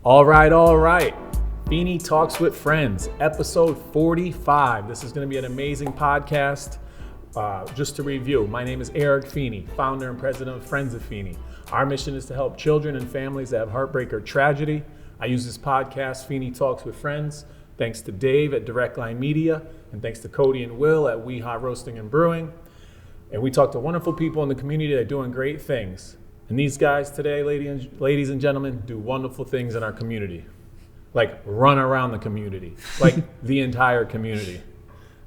All right. Feeney Talks with Friends, episode 45. This is going to be an amazing podcast. Just to review, my name is Eric Feeney, founder and president of Friends of Feeney. Our mission is to help children and families that have heartbreak or tragedy. I use this podcast, Feeney Talks with Friends, thanks to Dave at Directline Media, and thanks to Cody and Will at WeHa Roasting and Brewing. And we talk to wonderful people in the community that are doing great things. And these guys today, ladies and gentlemen, do wonderful things in our community. Like run around the community, like the entire community.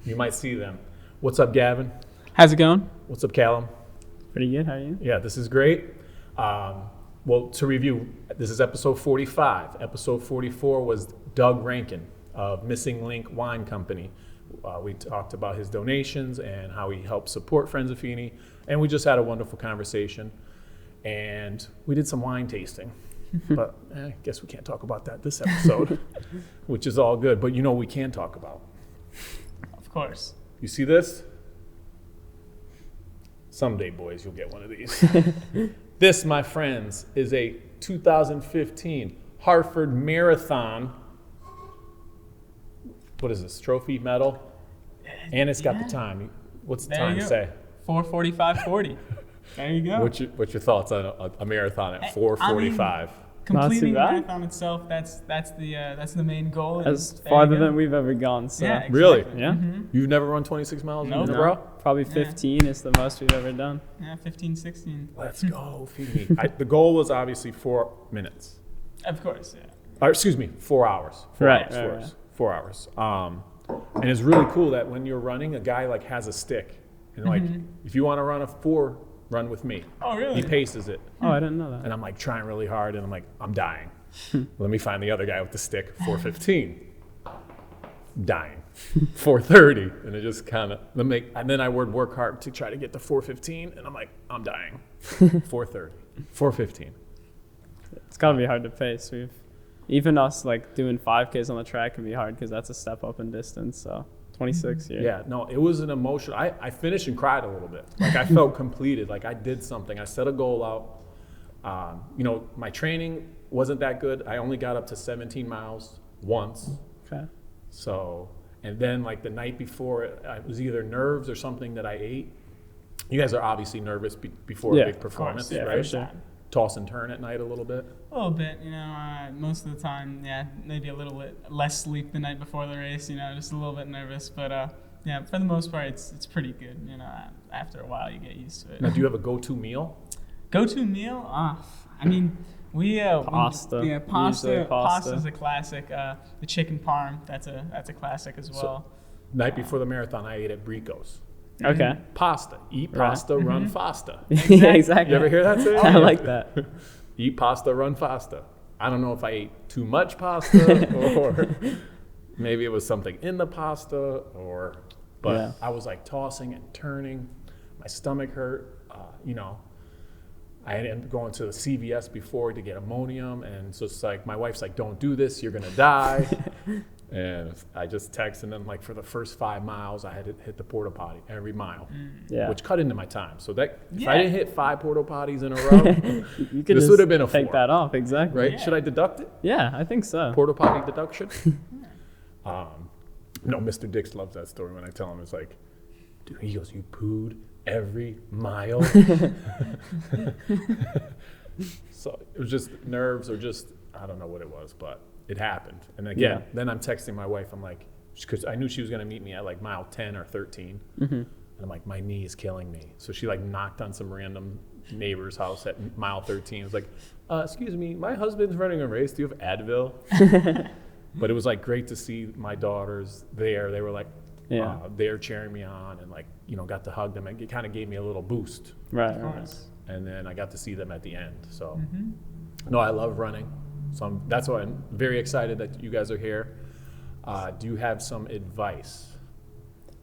You might see them. What's up, Gavin? How's it going? What's up, Callum? Pretty good, how are you? Yeah, this is great. Well, to review, this is episode 45. Episode 44 was Doug Rankin of Missing Link Wine Company. We talked about his donations and how he helped support Friends of Feeney, and we just had a wonderful conversation. And we did some wine tasting, but I guess we can't talk about that this episode, which is all good. But you know what we can talk about? Of course. You see this? Someday, boys, you'll get one of these. This, my friends, is a 2015 Hartford Marathon. What is this? Trophy medal? And it's got the time. What's the time say? 4:45:40. There you go. What's your thoughts on a marathon at 4:45? Completing the marathon itself, that's the main goal. That's farther than we've ever gone. So. Yeah, exactly. Really? Yeah. Mm-hmm. You've never run 26 miles Nope. in a row? Probably 15 is the most we've ever done. Yeah, 15, 16. Let's go, Feeney. The goal was obviously 4 minutes. Of course, yeah. Or, excuse me, 4 hours. 4 hours. 4 hours. And it's really cool that when you're running, a guy like has a stick. And like, if you want to run a 4, run with me. Oh, really? He paces it. Oh, I didn't know that. And I'm like trying really hard, and I'm like, I'm dying. Let me find the other guy with the stick, 4:15. Dying. 4:30. And it just kind of, and then I would work hard to try to get to 4:15, and I'm like, I'm dying. 4:30. 4:15. It's got to be hard to pace. Even us like doing 5Ks on the track can be hard because that's a step up in distance. So 26 here. Yeah, no, it was an emotion. I finished and cried a little bit. Like I felt completed, like I did something. I set a goal out. My training wasn't that good. I only got up to 17 miles once. Okay. So, and then like the night before, it was either nerves or something that I ate. You guys are obviously nervous before a big performance, course, yeah, right? for sure. Toss and turn at night a little bit. A little bit, most of the time, maybe a little bit less sleep the night before the race, just a little bit nervous. But, for the most part, it's pretty good. After a while, you get used to it. Now, do you have a go-to meal? Go-to meal? Pasta. Pasta is a classic. The chicken parm, that's a classic as well. So, night before the marathon, I ate at Brico's. Okay. Pasta. Eat pasta, run faster. Yeah, exactly. You ever hear that saying? I like that. Eat pasta, run faster. I don't know if I ate too much pasta or maybe it was something in the pasta but I was like tossing and turning. My stomach hurt. I ended up going to the CVS before to get Imodium, and so it's like my wife's like, "Don't do this, you're gonna die." And I just texted them like for the first 5 miles, I had to hit the porta potty every mile, which cut into my time. So that if I didn't hit 5 porta potties in a row, this would have been a 4. Take that off, exactly. Right? Should I deduct it? Yeah, I think so. Porta potty deduction. No, Mr. Dix loves that story when I tell him. It's like, dude, he goes, "You pooed every mile." So it was just nerves or just, I don't know what it was, but it happened. And again, then I'm texting my wife. I'm like, because I knew she was going to meet me at like mile 10 or 13. And I'm like, my knee is killing me. So she like knocked on some random neighbor's house at mile 13. It was like, excuse me, my husband's running a race. Do you have Advil? But it was like great to see my daughters there. They were like, they're cheering me on and like, got to hug them. It kind of gave me a little boost. Right. And then I got to see them at the end. So, no, I love running. So that's why I'm very excited that you guys are here. Do you have some advice?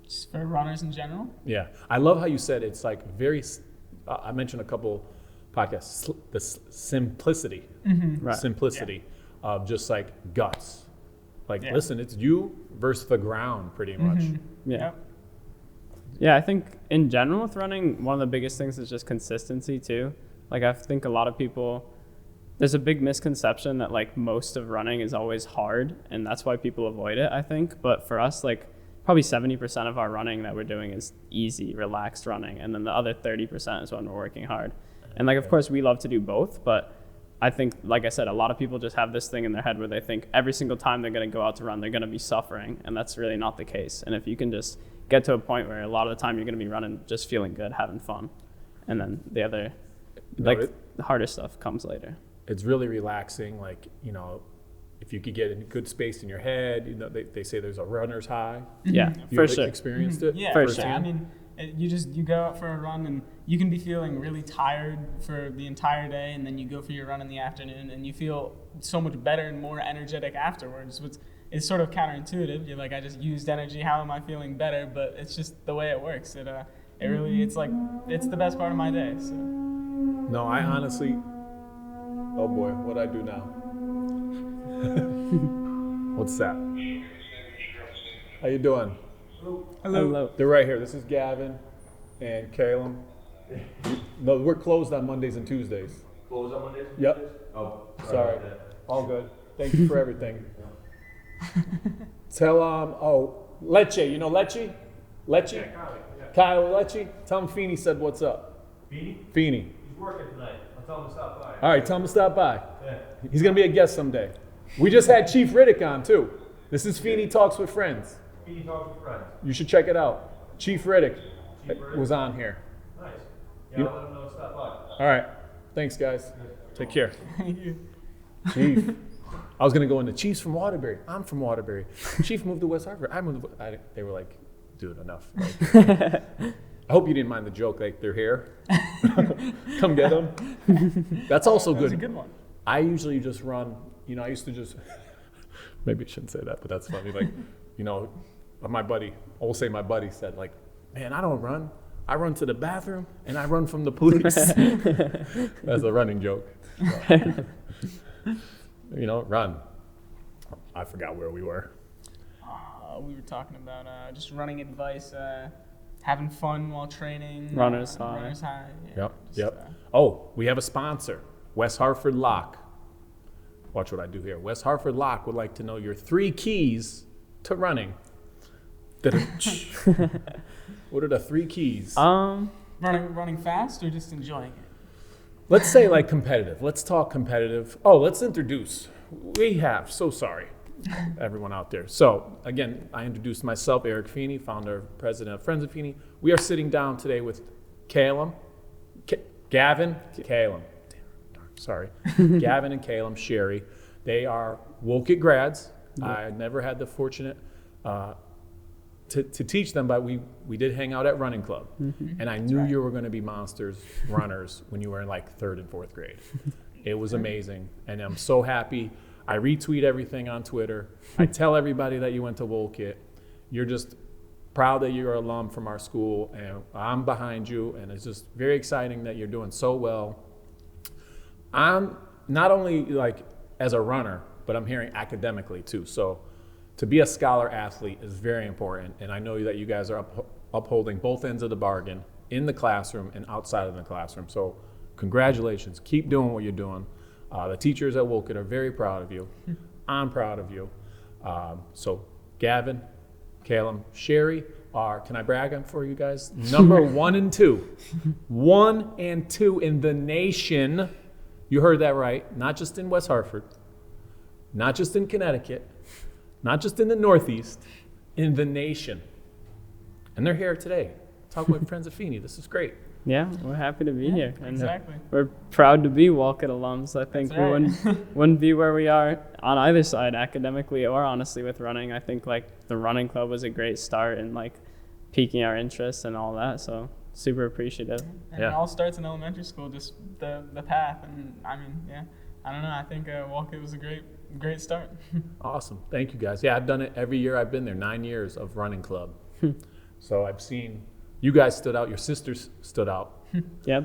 Just for runners in general? Yeah. I love how you said it's like I mentioned a couple podcasts, the simplicity. Simplicity of just like guts. Like, listen, it's you versus the ground pretty much. Yeah. Yeah, I think in general with running, one of the biggest things is just consistency too. Like I think a lot of people there's a big misconception that like most of running is always hard, and that's why people avoid it, I think. But for us, like probably 70% of our running that we're doing is easy, relaxed running, and then the other 30% is when we're working hard. And like, of course, we love to do both, but I think, like I said, a lot of people just have this thing in their head where they think every single time they're going to go out to run, they're going to be suffering, and that's really not the case. And if you can just get to a point where a lot of the time you're going to be running just feeling good, having fun, and then the other, the harder stuff comes later. It's really relaxing. Like, you know, if you could get in good space in your head, you know, they say there's a runner's high. Yeah, You for sure. experienced it? Yeah, For for sure. sure. I mean, you go out for a run and you can be feeling really tired for the entire day, and then you go for your run in the afternoon and you feel so much better and more energetic afterwards, which is sort of counterintuitive. You're like, I just used energy, how am I feeling better? But it's just the way it works. It really, it's like, it's the best part of my day. So. No, I honestly, oh boy, what'd I do now? What's that? How you doing? Hello. They're right here. This is Gavin and Callum. No, we're closed on Mondays and Tuesdays. Close on Mondays? Yep. Oh, Sorry. about that. All good. Thank you for everything. Tell Lecce. You know Lecce? Lecce? Yeah, Kyle. Kyle Lecce. Tell him Feeney said what's up. Feeney? Feeney. He's working tonight. I'll tell him to stop by. All right, tell him to stop by. Yeah. He's gonna be a guest someday. We just had Chief Riddick on too. This is Feeney Talks with Friends. Feeney talks with friends. You should check it out. Chief Riddick Riddick? was on here. Nice. Yeah, You- I'll let him know to stop by. All right. Thanks, guys. Take care. Thank you. Chief. I was going to go into Chief's from Waterbury. I'm from Waterbury. Chief moved to West Hartford. I moved to, they were like, dude, enough. Like, I hope you didn't mind the joke. Like, they're here. Come get them. That's also That was good. a good one. I usually just run, you know, I used to just, maybe I shouldn't say that, but that's funny. Like, you know, my buddy, I will say my buddy said, like, man, I don't run. I run to the bathroom and I run from the police. That's a running joke. You know, run. I forgot where we were. We were talking about just running advice, having fun while training. Runner's high. Runner's high. Yeah, Yep, just, yep. Oh, we have a sponsor, West Hartford Lock. Watch what I do here. West Hartford Lock would like to know your 3 keys to running. What are the 3 keys? running fast or just enjoying it? Let's say like competitive. Let's talk competitive. Oh, let's introduce. WeHa. So sorry, everyone out there. So again, I introduced myself, Eric Feeney, founder, president of Friends of Feeney. We are sitting down today with Gavin, Callum. Sorry, Gavin and Callum Sherry. They are Wolcott grads. I never had the fortunate to teach them, but we did hang out at running club, and I knew you were going to be monsters runners when you were in like 3rd and 4th grade. It was amazing, and I'm so happy. I retweet everything on Twitter. I tell everybody that you went to Wolcott. You're just proud that you're an alum from our school, and I'm behind you, and it's just very exciting that you're doing so well. I'm not only like as a runner, but I'm hearing academically too. So to be a scholar athlete is very important, and I know that you guys are upholding both ends of the bargain in the classroom and outside of the classroom. So congratulations. Keep doing what you're doing. The teachers at Wolcott are very proud of you. I'm proud of you. So Gavin, Callum, Sherry are, can I brag on for you guys? Number 1 and 2. 1 and 2 in the nation. You heard that right. Not just in West Hartford, not just in Connecticut, not just in the Northeast, in the nation. And they're here today. Talk with Friends of Feeney. This is great. Yeah, we're happy to be here. And Exactly. we're proud to be Wolcott alums. I think That's we right. wouldn't be where we are on either side, academically or honestly with running. I think like the running club was a great start in like piquing our interest and all that. So super appreciative. And Yeah. it all starts in elementary school, just the path. And I mean, yeah, I don't know. I think Wolcott was a great start. Awesome. Thank you guys. Yeah, I've done it every year I've been there. 9 years of running club. So I've seen you guys stood out. Your sisters stood out. Yeah,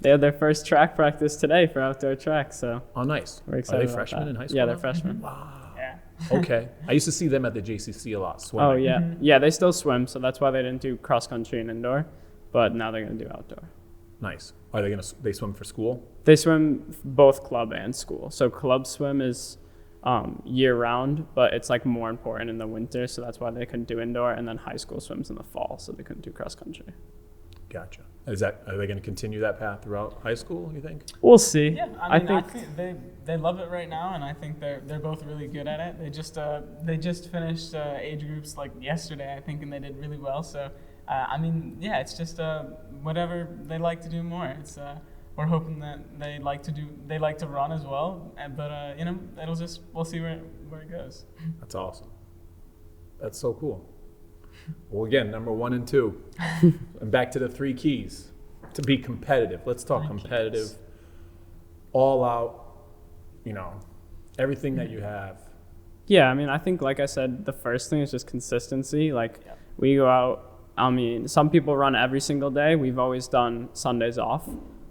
they had their first track practice today for outdoor track. So Oh, nice. we're Are excited. they about freshmen that. in high school? Yeah, they're now? freshmen. Yeah. Okay. I used to see them at the JCC a lot, swimming. Oh yeah, yeah. They still swim, so that's why they didn't do cross country and indoor, but now they're gonna do outdoor. Nice. Are they swim for school? They swim both club and school. So club swim is year round, but it's like more important in the winter, so that's why they couldn't do indoor. And then high school swims in the fall, so they couldn't do cross country. Gotcha. Are they going to continue that path throughout high school, you think? We'll see. Yeah, I think they love it right now, and I think they're both really good at it. They just finished age groups like yesterday, I think, and they did really well. So, it's just whatever they like to do more. It's we're hoping that they like to run as well, but we'll see where it goes. That's awesome. That's so cool. Well, again, number 1 and 2. And back to the 3 keys to be competitive. Let's talk competitive, all out, everything that you have. Yeah, I think, like I said, the first thing is just consistency. We go out, some people run every single day. We've always done Sundays off.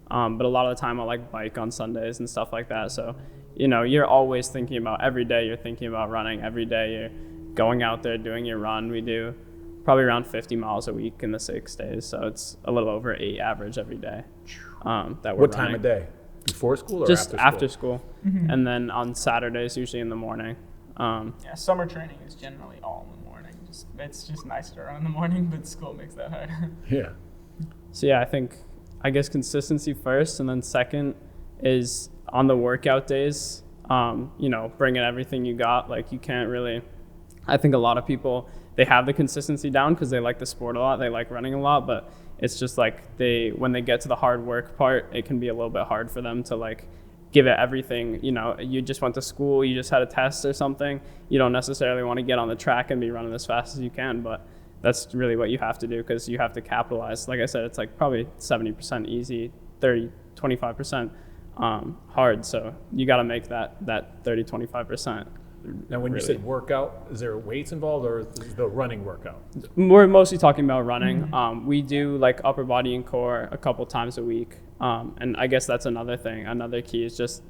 But a lot of the time I'll bike on Sundays and stuff like that. So, you're always thinking about every day. You're thinking about running every day. You're going out there doing your run. We do probably around 50 miles a week in the 6 days. So it's a little over 8 average every day that we're What running. time of day? Before school or Just after school? Mm-hmm. And then on Saturdays, usually in the morning. Summer training is generally all in the morning. It's just nicer to run in the morning, but school makes that hard. Yeah. So yeah, I guess consistency first, and then second is on the workout days, bringing everything you got. You can't really, I think a lot of people, they have the consistency down because they like the sport a lot, they like running a lot, but it's just when they get to the hard work part, it can be a little bit hard for them to give it everything. You just went to school, you just had a test or something, you don't necessarily want to get on the track and be running as fast as you can, but that's really what you have to do because you have to capitalize. Like I said, it's probably 70% easy, 30, 25% hard. So you got to make that 30, 25%. Now, when you said workout, is there weights involved or is the running workout? We're mostly talking about running. We do upper body and core a couple times a week. And I guess that's another thing. Another key is just,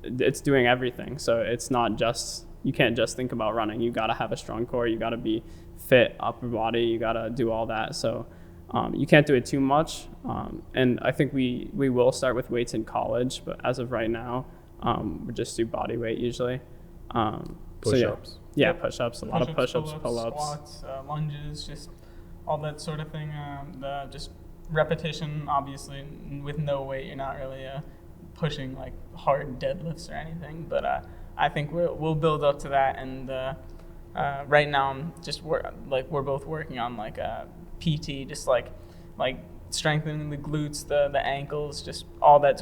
it's doing everything. So it's not just, you can't just think about running. You got to have a strong core. You got to be fit upper body. You got to do all that. So you can't do it too much. And I think we will start with weights in college, but as of right now, we just do body weight usually. Push-ups. Yeah, push-ups, a lot of push-ups, pull-ups. Squats, lunges, just all that sort of thing. Just repetition, obviously. With no weight, you're not really pushing hard deadlifts or anything. But I think we'll build up to that. And right now, I'm just we're both working on PT, just like strengthening the glutes, the ankles, just all that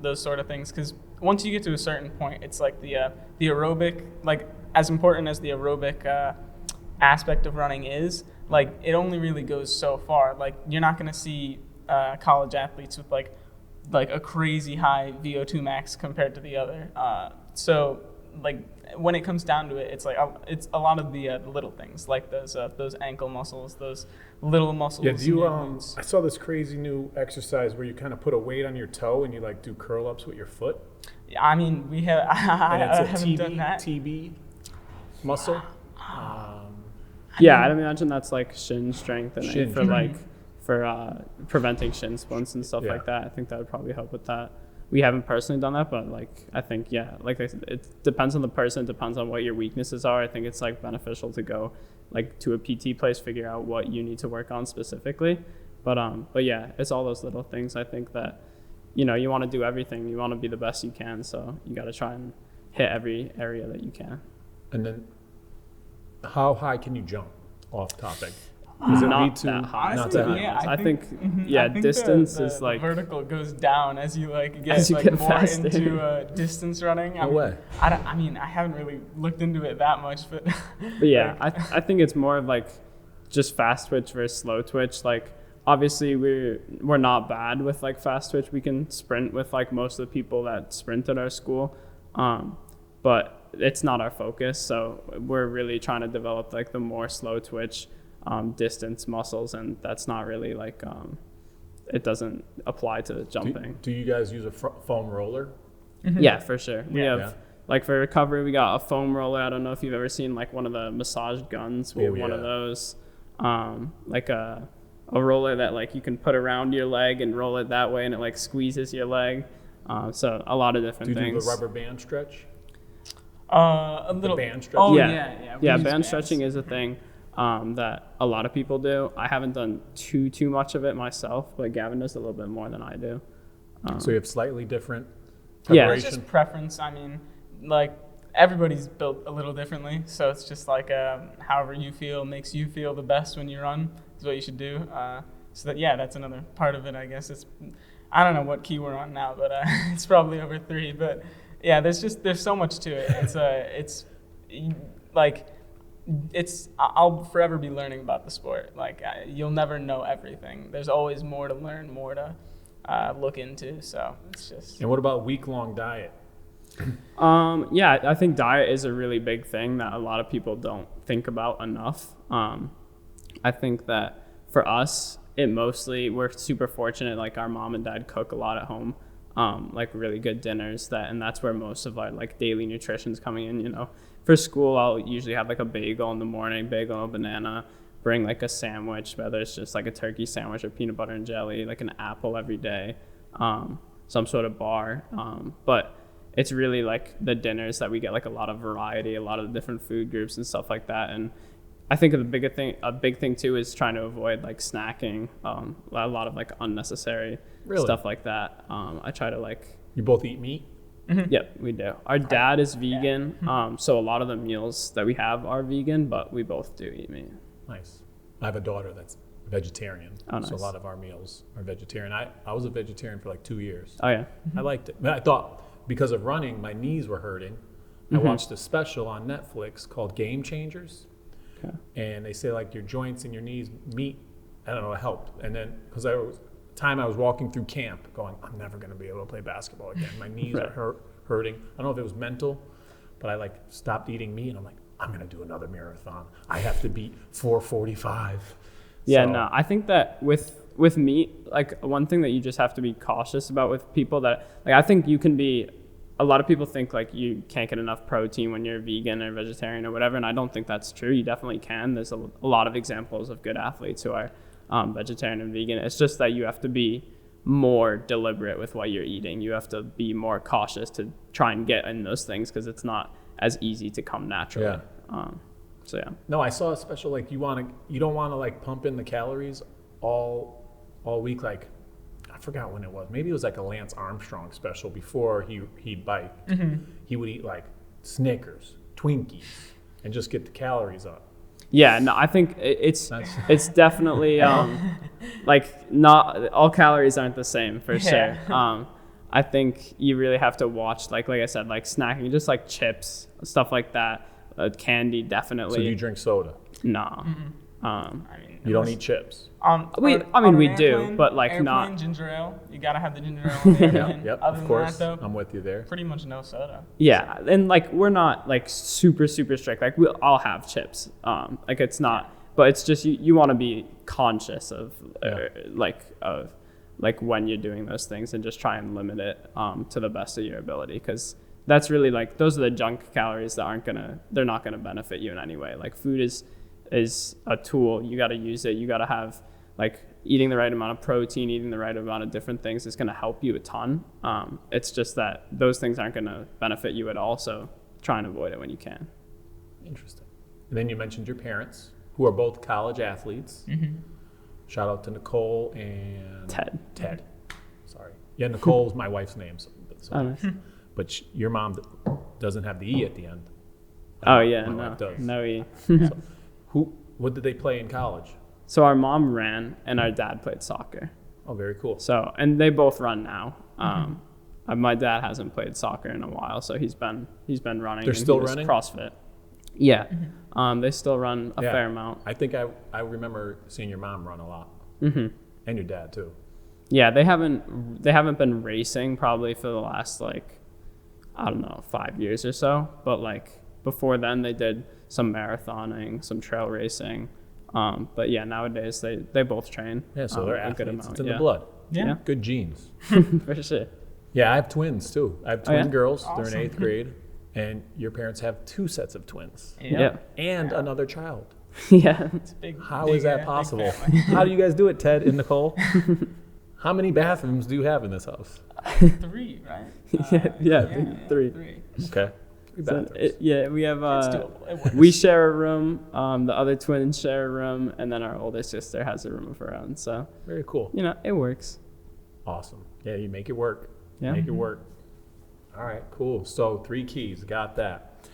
those sort of things. Because once you get to a certain point, it's the aerobic, as important as the aerobic aspect of running is, it only really goes so far. You're not going to see college athletes with a crazy high VO2 max compared to the other. So when it comes down to it, it's it's a lot of the little things, those ankle muscles, those little muscles. Yeah, do you I saw this crazy new exercise where you kind of put a weight on your toe and you do curl ups with your foot. I mean, we have. I haven't done that. TB muscle. Yeah, I'd imagine that's shin strengthening for preventing shin splints and stuff like that. I think that would probably help with that. We haven't personally done that, but I think I said, it depends on the person. It depends on what your weaknesses are. I think it's beneficial to go to a PT place, figure out what you need to work on specifically. But yeah, it's all those little things. I think that you want to do everything. You want to be the best you can, so you got to try and hit every area that you can. And then, how high can you jump? Off topic. Does it Not lead to that high. not that high? Yeah, I think distance the is vertical goes down as you as you get more faster. into distance running. No way. I haven't really looked into it that much, but But yeah, I think it's more of just fast twitch versus slow twitch. Obviously we're not bad with fast twitch. We can sprint with most of the people that sprint at our school, but it's not our focus. So we're really trying to develop the more slow twitch distance muscles, and that's not really it doesn't apply to jumping. Do you guys use a foam roller? Mm-hmm. Yeah, for sure. We Yeah. have for recovery, we got a foam roller. I don't know if you've ever seen one of the massage guns. We have one of those. roller that like you can put around your leg and roll it that way, and it like squeezes your leg. So a lot of different Do you things. do the rubber band stretch? A little band stretch? Oh Yeah. yeah. We Yeah, use band bands. stretching is a thing that a lot of people do. I haven't done too much of it myself, but Gavin does a little bit more than I do. So you have slightly different Yeah. preparation? It's just preference. I mean, like everybody's built a little differently, so it's just like however you feel makes you feel the best when you run is what you should do. So that's another part of it, I guess. I don't know what key we're on now, but it's probably over 3. But yeah, there's so much to it. I'll forever be learning about the sport. Like you'll never know everything. There's always more to learn, more to look into. So it's just. And what about week-long diet? Yeah, I think diet is a really big thing that a lot of people don't think about enough. I think that for us, we're super fortunate. Like our mom and dad cook a lot at home, like really good dinners. And that's where most of our like daily nutrition's coming in. You know, for school, I'll usually have like a bagel in the morning, bagel and banana. Bring like a sandwich, whether it's just like a turkey sandwich or peanut butter and jelly, like an apple every day, some sort of bar. But it's really like the dinners that we get like a lot of variety, a lot of different food groups and stuff like that. And I think a big thing too is trying to avoid like snacking, a lot of like unnecessary stuff like that. I try to like. You both eat meat? Mm-hmm. Yep, we do. Our dad is vegan, so a lot of the meals that we have are vegan, but we both do eat meat. Nice. I have a daughter that's vegetarian, Oh, nice. so a lot of our meals are vegetarian. I was a vegetarian for like 2 years. Oh yeah. I liked it. But I thought because of running, my knees were hurting. I watched a special on Netflix called Game Changers. Okay. And they say like your joints and your knees meet. I don't know, it helped. And then because I was walking through camp going, I'm never going to be able to play basketball again. My knees are hurting. I don't know if it was mental, but I like stopped eating meat and I'm like, I'm going to do another marathon. I have to beat 4:45. Yeah, So- no, I think that with meat, like one thing that you just have to be cautious about with people that, like I think you can be, a lot of people think like you can't get enough protein when you're vegan or vegetarian or whatever, and I don't think that's true. You definitely can. There's a lot of examples of good athletes who are vegetarian and vegan. It's just that you have to be more deliberate with what you're eating. You have to be more cautious to try and get in those things because it's not as easy to come naturally. Yeah. So yeah. No, I saw a special like you don't want to like pump in the calories all week. Like I forgot when it was. Maybe it was like a Lance Armstrong special before he biked. He would eat like Snickers, Twinkies, and just get the calories up. Yeah, no, I think it's definitely like not all calories aren't the same for sure. I think you really have to watch like I said, like snacking, just like chips, stuff like that. Candy, definitely. So do you drink soda? No. I mean, You don't eat chips? We do, but like airplane, not. Ginger ale. You gotta have the ginger ale on the airplane. Yep, Other of than course. that, though, I'm with you there. pretty much no soda. Yeah, and like we're not like super strict. Like we'll all have chips. Like it's not, but it's just you want to be conscious of like when you're doing those things and just try and limit it to the best of your ability because that's really like those are the junk calories that they're not gonna benefit you in any way. Like food is a tool. You got to use it. You got to have like eating the right amount of protein, eating the right amount of different things is going to help you a ton. It's just that those things aren't going to benefit you at all. So try and avoid it when you can. Interesting. And then you mentioned your parents, who are both college athletes. Shout out to Nicole and Ted. Sorry. Yeah, Nicole's my wife's name. So Nice. But your mom doesn't have the E at the end. Oh yeah, My wife does. no. What did they play in college? So our mom ran and our dad played soccer. Oh, very cool. So and they both run now. My dad hasn't played soccer in a while, so he's been running. They're and still he does running? CrossFit. Yeah, they still run a fair amount. I think I remember seeing your mom run a lot, and your dad too. Yeah, they haven't been racing probably for the last like I don't know 5 years or so, but like before then they did some marathoning, some trail racing. But yeah, nowadays they both train. Yeah, so they're a good athletes. amount. It's in the blood. Yeah. Good genes. For sure. Yeah, I have twins too. I have twin yeah? girls. Awesome. They're in 8th grade, and your parents have 2 sets of twins Yeah. and another child. Yeah. It's big. How big, is that big possible? family. How do you guys do it, Ted and Nicole? How many bathrooms do you have in this house? 3, right? Three. 3. Okay. 3 So, bathrooms. we have It's doable. It works. we share a room. The other twins share a room, and then our older sister has a room of her own. So Very cool. it works. Awesome. Yeah, you make it work. Yeah. Make it work. All right, cool. So 3 keys, got that.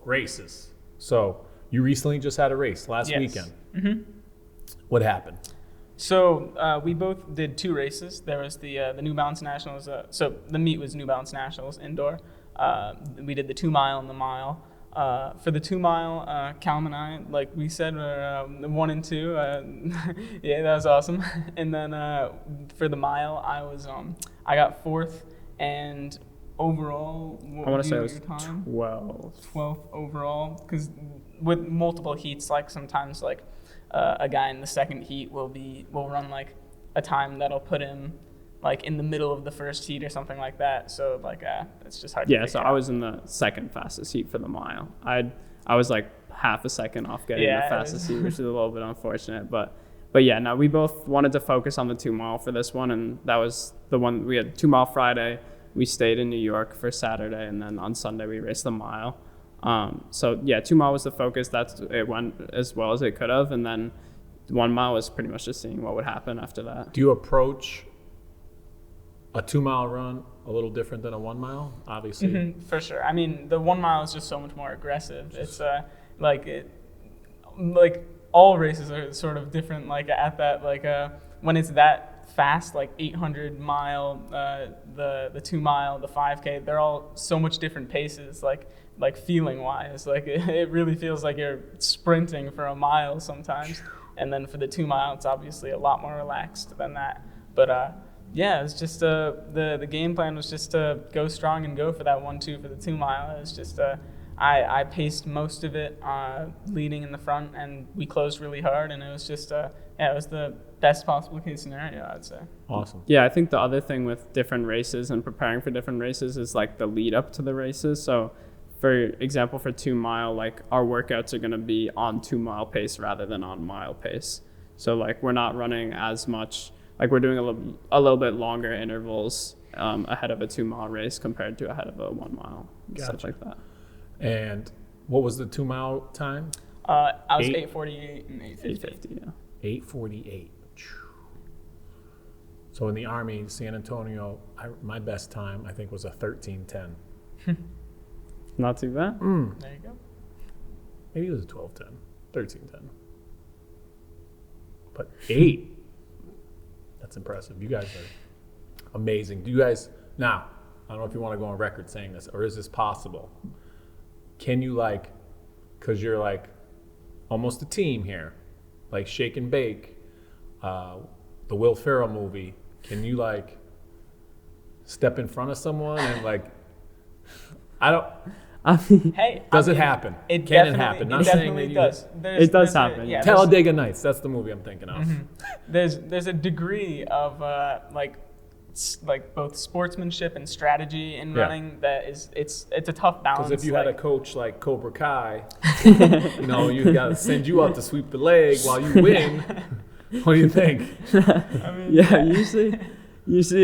Races. So you recently just had a race last Yes. weekend. Mm-hmm. What happened? So we both did 2 races. There was the New Balance Nationals. So the meet was New Balance Nationals indoor. We did the 2 mile and the mile. For the 2 mile, Callum and I, like we said, were 1 and 2. Yeah, that was awesome. And then for the mile, I got 4th, and overall, I want to say it was your time? 12. 12th overall, because with multiple heats, like sometimes like a guy in the second heat will run like a time that'll put him like in the middle of the first heat or something like that. So like it's just hard. Yeah, to so figure I out. was in the second fastest heat for the mile. I was like half a second off getting Yeah, the it fastest was- heat, which is a little bit unfortunate. But yeah, no, we both wanted to focus on the 2 mile for this one, and that was the one. We had 2 mile Friday. We stayed in New York for Saturday, and then on Sunday we raced the mile. So yeah, 2 mile was the focus. It went as well as it could have, and then 1 mile was pretty much just seeing what would happen after that. Do you approach a 2 mile run a little different than a 1 mile? Obviously. Mhm, for sure. I mean, the 1 mile is just so much more aggressive. It's like all races are sort of different. Like at that, when it's that fast, like 800 mile, the 2 mile, the 5K, they're all so much different paces. Like feeling wise, like it really feels like you're sprinting for a mile sometimes. And then for the 2 mile, it's obviously a lot more relaxed than that. But yeah, it's just the game plan was just to go strong and go for that 1-2 for the 2 mile. It was just I paced most of it leading in the front, and we closed really hard, and it was just it was the best possible case scenario, I'd say. Awesome. Yeah, I think the other thing with different races and preparing for different races is like the lead up to the races. So for example, for 2 mile, like our workouts are going to be on 2 mile pace rather than on mile pace. So like we're not running as much, like we're doing a little bit longer intervals ahead of a 2 mile race compared to ahead of a 1 mile, stuff like that. And what was the 2 mile time? I was 8? 8:48 and 8:50. 850, yeah. 8:48. So in the Army, San Antonio, my best time I think was a 13:10. Not too bad. There you go. Maybe it was a 12:10, 13:10. But 8. That's impressive. You guys are amazing. Do you guys now? I don't know if you want to go on record saying this, or is this possible? Can you because you're like almost a team here, like Shake and Bake, the Will Ferrell movie. Can you step in front of someone and I don't. I mean, Hey, Does I it mean, happen? It Can it definitely- happen? It Not saying definitely that you- does. It does happen, yeah. there's- Talladega Nights. That's the movie I'm thinking of. There's a degree of both sportsmanship and strategy in Yeah. running that is it's a tough balance. Because if you had a coach like Cobra Kai, you got to send you out to sweep the leg while you win. What do you think? I mean, yeah, usually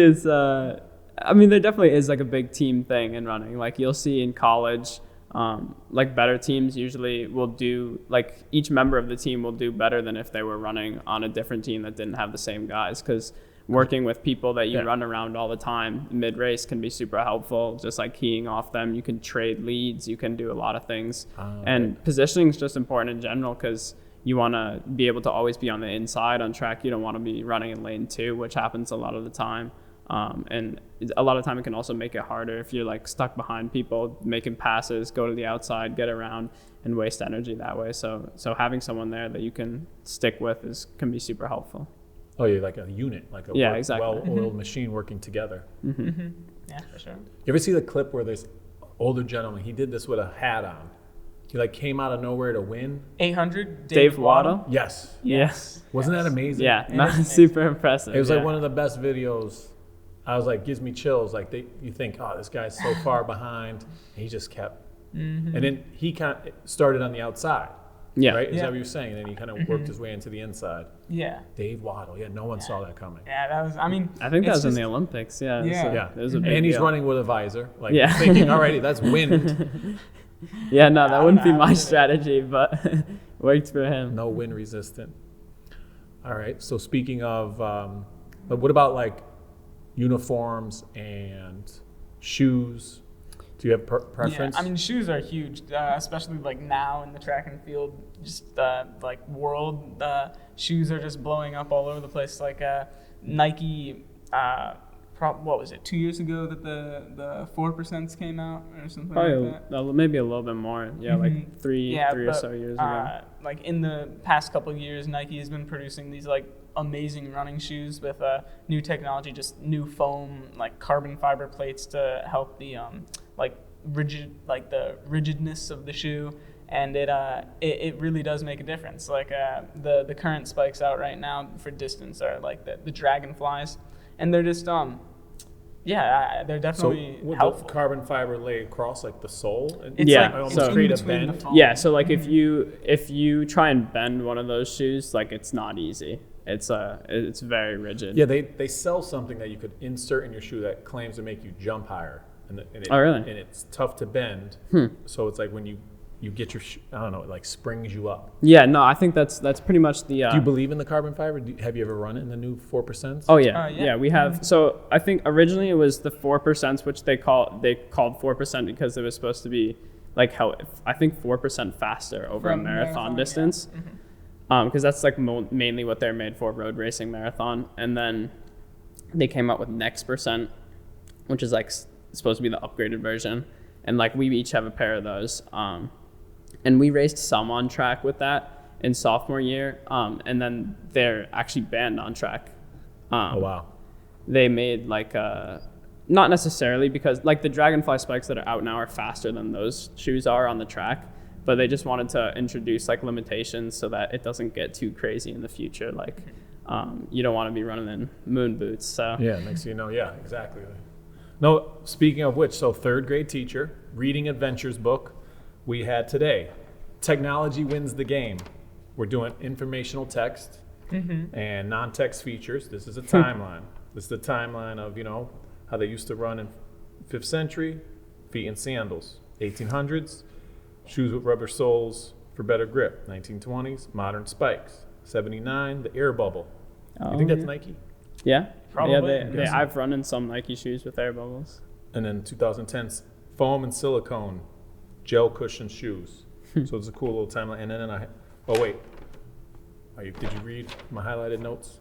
it's there definitely is like a big team thing in running. Like you'll see in college, better teams usually will do, like each member of the team will do better than if they were running on a different team that didn't have the same guys, because working with people that you run around all the time mid-race can be super helpful. Just like keying off them, you can trade leads, you can do a lot of things. And positioning is just important in general, because you want to be able to always be on the inside on track. You don't want to be running in lane 2, which happens a lot of the time. And a lot of time it can also make it harder if you're stuck behind people, making passes, go to the outside, get around, and waste energy that way. So having someone there that you can stick with can be super helpful. Oh, you're like a unit, like a exactly. well-oiled machine working together. yeah, for sure. You ever see the clip where this older gentleman, he did this with a hat on. He came out of nowhere to win. 800. Dave Waddle? Yes. Yes. Wasn't that amazing? Yeah, It not is super impressive. It was yeah. one of the best videos. I was gives me chills. You think, oh, this guy's so far behind. And he just kept. And then he kind of started on the outside. Yeah. Right? Is Yeah. that what you're saying? And then he kind of worked his way into the inside. Yeah. Dave Waddle. Yeah, no one saw that coming. Yeah, that was. I mean, I think that it's was in just- the Olympics. Yeah. Yeah. So Yeah. it was a big And he's deal. running with a visor. Like, Yeah. thinking, alrighty, that's wind. Yeah, no, that wouldn't be I my did it. strategy, but worked for him. No wind resistant. All right. So speaking of, but what about like uniforms and shoes? Do you have preference? Yeah, I mean, shoes are huge, especially like now in the track and field, just like world. Shoes are just blowing up all over the place. Like Nike, what was it, 2 years ago that the 4% came out or something like that? Probably maybe a little bit more. Yeah, like three or but, so years ago. Like in the past couple of years, Nike has been producing these like amazing running shoes with new technology, just new foam, like carbon fiber plates to help the the rigidness of the shoe, and it really does make a difference. Like the current spikes out right now for distance are like the Dragonflies, and they're just they're definitely so with helpful. the carbon fiber lay across like the sole? It's Yeah, I almost so- create a between the bend. foam. Yeah, so like if you try and bend one of those shoes, like it's not easy. It's very rigid. Yeah, they sell something that you could insert in your shoe that claims to make you jump higher. Oh, really? And it's tough to bend. So it's like when you get your, I don't know, it like springs you up. Yeah, no, I think that's pretty much the. Do you believe in the carbon fiber? Have you ever run it in the new 4%? Oh yeah, yeah. yeah. We have. So I think originally it was the 4%, which they called 4% because it was supposed to be like how I think 4% faster over a From marathon yeah. distance, because that's like mainly what they're made for, road racing, marathon. And then they came out with Next percent, which is like supposed to be the upgraded version, and like we each have a pair of those. And we raced some on track with that in sophomore year, and then they're actually banned on track. Oh, wow. They made like not necessarily because like the Dragonfly spikes that are out now are faster than those shoes are on the track, but they just wanted to introduce like limitations so that it doesn't get too crazy in the future. Like you don't want to be running in moon boots. So Yeah, next thing you know, yeah, exactly. No, speaking of which, so third grade teacher, reading adventures book we had today. Technology wins the game. We're doing informational text and non-text features. This is a timeline. This is the timeline of, how they used to run in 5th century, feet in sandals. 1800s, shoes with rubber soles for better grip. 1920s, modern spikes. 79, the air bubble. You think that's Nike? yeah, Probably, Yeah, I'm they I've run in some Nike shoes with air bubbles. And then 2010s, foam and silicone, gel cushion shoes. So it's a cool little timeline. And then did you read my highlighted notes?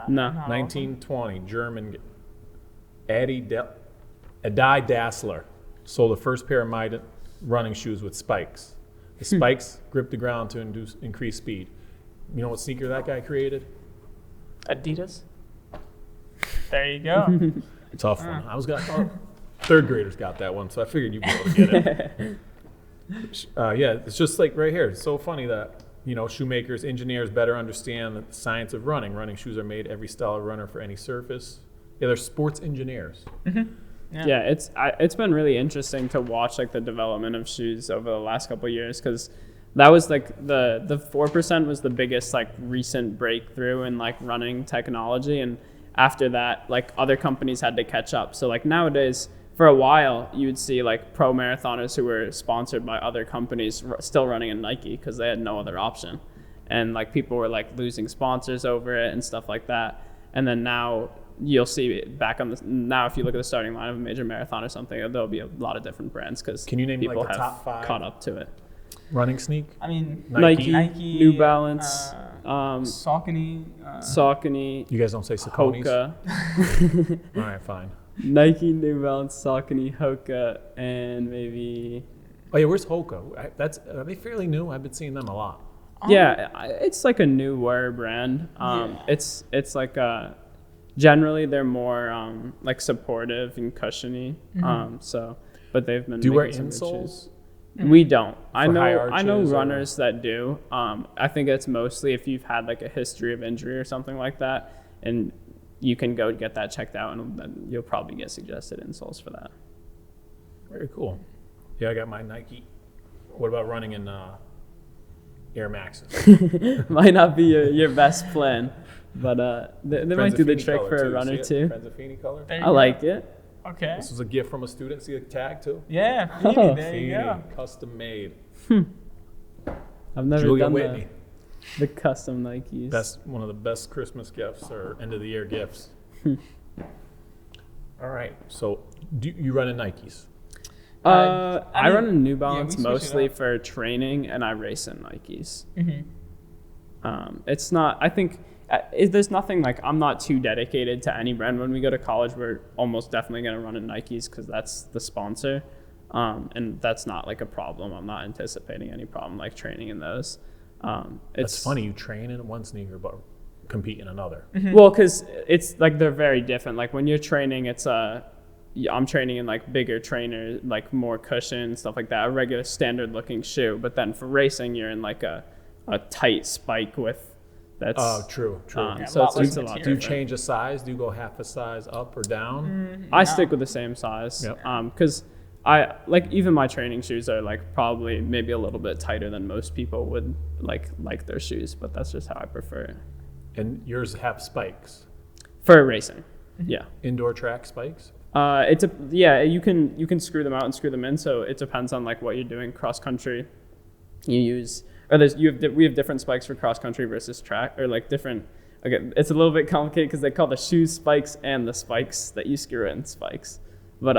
No. 1920, German Adi Dassler sold the first pair of my running shoes with spikes. The spikes grip the ground to increase speed. You know what sneaker that guy created? Adidas. There you go. Tough one. I thought third graders got that one, so I figured you'd be able to get it. Yeah, it's just like right here. It's so funny that, shoemakers, engineers better understand the science of running. Running shoes are made every style of runner for any surface. Yeah, they're sports engineers. Yeah, it's been really interesting to watch like the development of shoes over the last couple of years, because that was like the 4% was the biggest like recent breakthrough in like running technology, and after that like other companies had to catch up. So like nowadays, for a while you would see like pro marathoners who were sponsored by other companies still running in Nike because they had no other option, and like people were like losing sponsors over it and stuff like that. And then now you'll see it back on now if you look at the starting line of a major marathon or something, there'll be a lot of different brands because Can you name people like the have top 5 caught up to it. running sneak? I mean, Nike. Nike, New Balance, Saucony. Saucony, You guys don't say Sauconys? Hoka. All right, fine. Nike, New Balance, Saucony, Hoka, and maybe Oh yeah, where's Hoka? Are they fairly new? I've been seeing them a lot. it's like a newer brand. It's like generally they're more like supportive and cushiony. But they've been Do you wear making some good insoles? shoes. We don't. I For high know arches or- runners that do. I think it's mostly if you've had like a history of injury or something like that, and you can go get that checked out, and then you'll probably get suggested insoles for that. Very cool. Yeah, I got my Nike. What about running in Air Maxes. Might not be your best plan, but they might Friends do of the Feeney trick color for a too. runner See it? too. Friends of Feeney color. There you I go. like it. Okay. This was a gift from a student. See the tag too? Yeah, Feeney, Oh. there you Feeney, go. custom made. I've never Julia done Whitney. the custom Nikes. One of the best Christmas gifts or end of the year gifts. All right. So do you run in Nikes? I I run mean, in New yeah, Balance we switch it mostly up. for training, and I race in Nikes. Mm-hmm. It's not. I think there's nothing like I'm not too dedicated to any brand. When we go to college, we're almost definitely going to run in Nikes because that's the sponsor, and that's not like a problem. I'm not anticipating any problem like training in those. It's funny. You train in one sneaker, but compete in another. Well, because it's like they're very different. Like when you're training, it's I'm training in like bigger trainers, like more cushion, stuff like that, a regular standard looking shoe. But then for racing, you're in like a tight spike with that's. Oh, true. Yeah, So a lot it's less a lot Do you material. different. change a size? Do you go half a size up or down? I stick with the same size. Yep. Because I like even my training shoes are like probably maybe a little bit tighter than most people would like their shoes, but that's just how I prefer it. And yours have spikes. For racing. Yeah. Indoor track spikes. You can screw them out and screw them in. So it depends on like what you're doing. Cross country, we have different spikes for cross country versus track, or like different. Okay, it's a little bit complicated because they call the shoes spikes and the spikes that you screw in spikes. But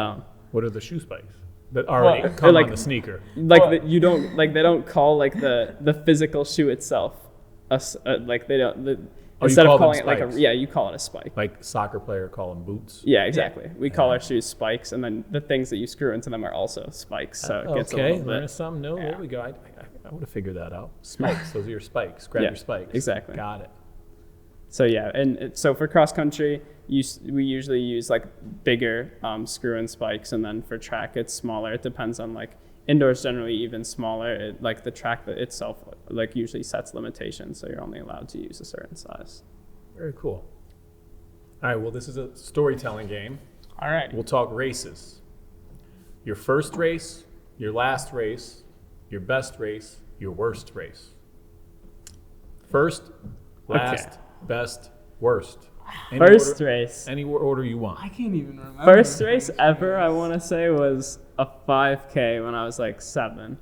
What are the shoe spikes that already Well, come like- on the sneaker? you don't like they don't call like the physical shoe itself. Like they don't. Oh, you Instead call of them calling it like spikes. you call it a spike. Like soccer player call them boots. Yeah, exactly. We call our shoes spikes, and then the things that you screw into them are also spikes. So it gets a Okay, little learn bit. something new. There we go. I would have figured that out. Spikes. Those are your spikes. Grab Yeah, your spikes. exactly. Got it. So yeah, so for cross country, we usually use like bigger screw-in spikes, and then for track it's smaller. It depends on like indoors generally even smaller. Like the track itself like usually sets limitations, so you're only allowed to use a certain size. Very cool. All right. Well, this is a storytelling game. All right. We'll talk races. Your first race, your last race, your best race, your worst race. First, last, best, worst. Race. Any order you want. I can't even remember. First race ever, I want to say, was a 5K when I was like 7.